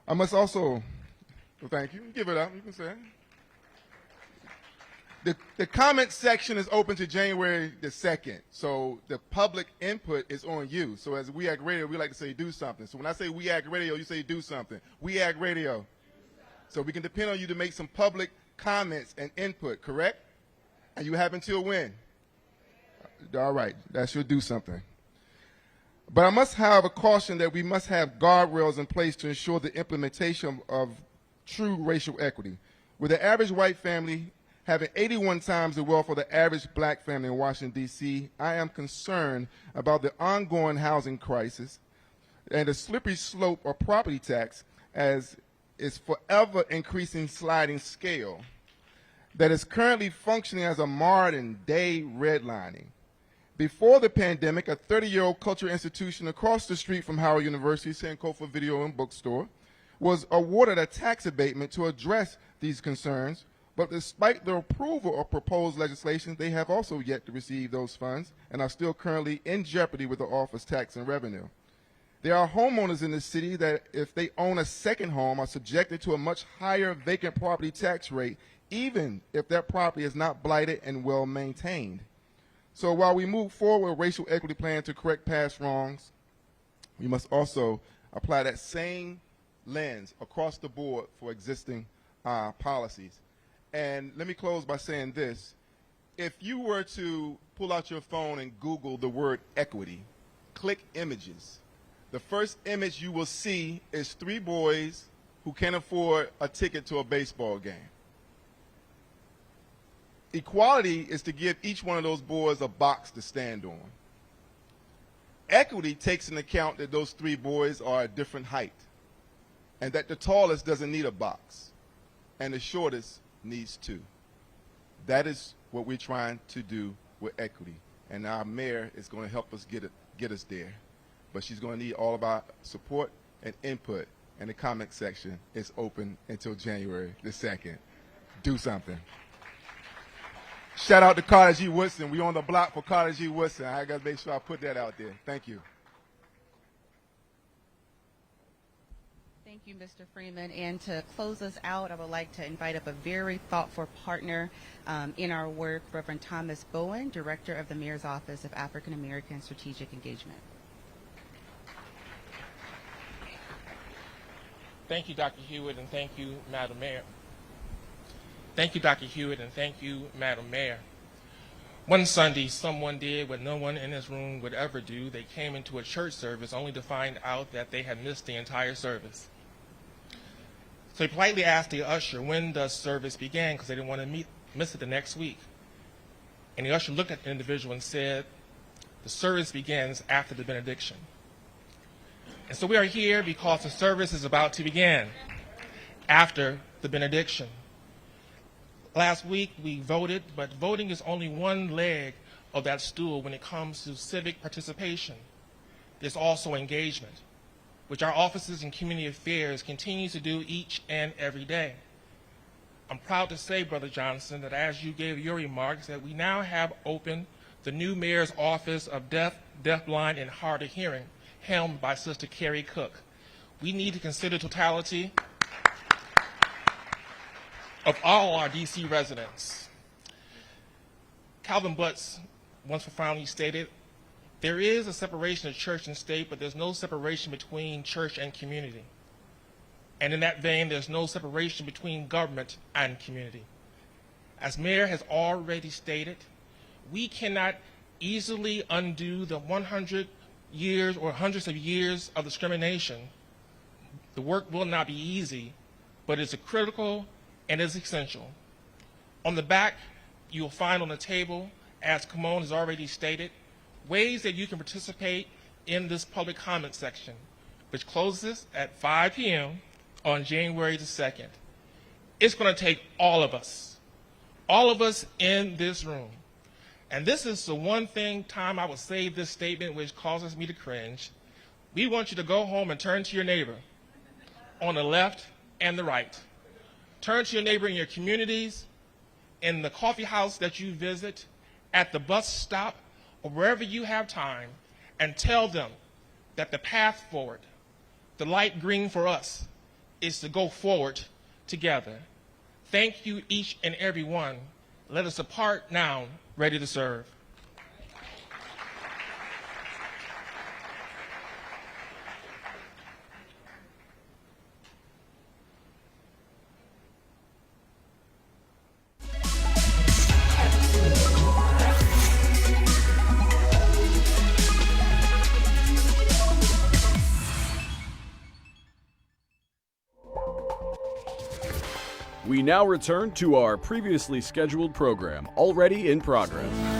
I must also, well, thank you, give it up, you can say it. The comment section is open to January the 2nd, so the public input is on you. So as We Act Radio, we like to say do something. So when I say We Act Radio, you say do something. We Act Radio. So we can depend on you to make some public comments and input, correct? And you have until when? All right, that should do something. But I must have a caution that we must have guardrails in place to ensure the implementation of true racial equity. With the average white family having 81 times the wealth of the average black family in Washington, D.C., I am concerned about the ongoing housing crisis and the slippery slope of property tax as its forever increasing sliding scale that is currently functioning as a modern-day redlining. Before the pandemic, a 30-year-old cultural institution across the street from Howard University, Sankofa Video and Bookstore, was awarded a tax abatement to address these concerns. But despite the approval of proposed legislation, they have also yet to receive those funds and are still currently in jeopardy with the office tax and revenue. There are homeowners in the city that, if they own a second home, are subjected to a much higher vacant property tax rate, even if their property is not blighted and well maintained. So while we move forward with racial equity plan to correct past wrongs, we must also apply that same lens across the board for existing policies. And let me close by saying this. If you were to pull out your phone and Google the word equity, click images, the first image you will see is 3 boys who can't afford a ticket to a baseball game. Equality is to give each one of those boys a box to stand on. Equity takes into account that those 3 boys are a different height, and that the tallest doesn't need a box, and the shortest needs 2. That is what we're trying to do with equity, and our mayor is going to help us get us there. But she's going to need all of our support and input, and the comment section is open until January the 2nd. Do something. Shout out to Carter G. Woodson. We on the block for Carter G. Woodson. I got to make sure I put that out there. Thank you. Thank you, Mr. Freeman. And to close us out, I would like to invite up a very thoughtful partner in our work, Reverend Thomas Bowen, Director of the Mayor's Office of African American Strategic Engagement. Thank you, Dr. Hewitt, and thank you, Madam Mayor. Thank you, Dr. Hewitt, and thank you, Madam Mayor. One Sunday, someone did what no one in this room would ever do. They came into a church service only to find out that they had missed the entire service. So he politely asked the usher, when does service begin, because they didn't want to miss it the next week. And the usher looked at the individual and said, the service begins after the benediction. And so we are here because the service is about to begin after the benediction. Last week we voted, but voting is only one leg of that stool when it comes to civic participation. There's also engagement, which our offices in community affairs continue to do each and every day. I'm proud to say, Brother Johnson, that as you gave your remarks, that we now have opened the new Mayor's Office of Deaf, Deafblind, and Hard of Hearing, helmed by Sister Carrie Cook. We need to consider totality of all our DC residents. Calvin Butts once profoundly stated, there is a separation of church and state, but there's no separation between church and community. And in that vein, there's no separation between government and community. As Mayor has already stated, we cannot easily undo the 100 years or hundreds of years of discrimination. The work will not be easy, but it's critical and it's essential. On the back, you'll find on the table, as Kimon has already stated, ways that you can participate in this public comment section, which closes at 5 p.m. on January the 2nd. It's going to take all of us in this room. And this is the one time I will say this statement which causes me to cringe. We want you to go home and turn to your neighbor on the left and the right. Turn to your neighbor in your communities, in the coffee house that you visit, at the bus stop, or wherever you have time, and tell them that the path forward, the light green for us, is to go forward together. Thank you, each and every one. Let us depart now, ready to serve. We now return to our previously scheduled program, already in progress.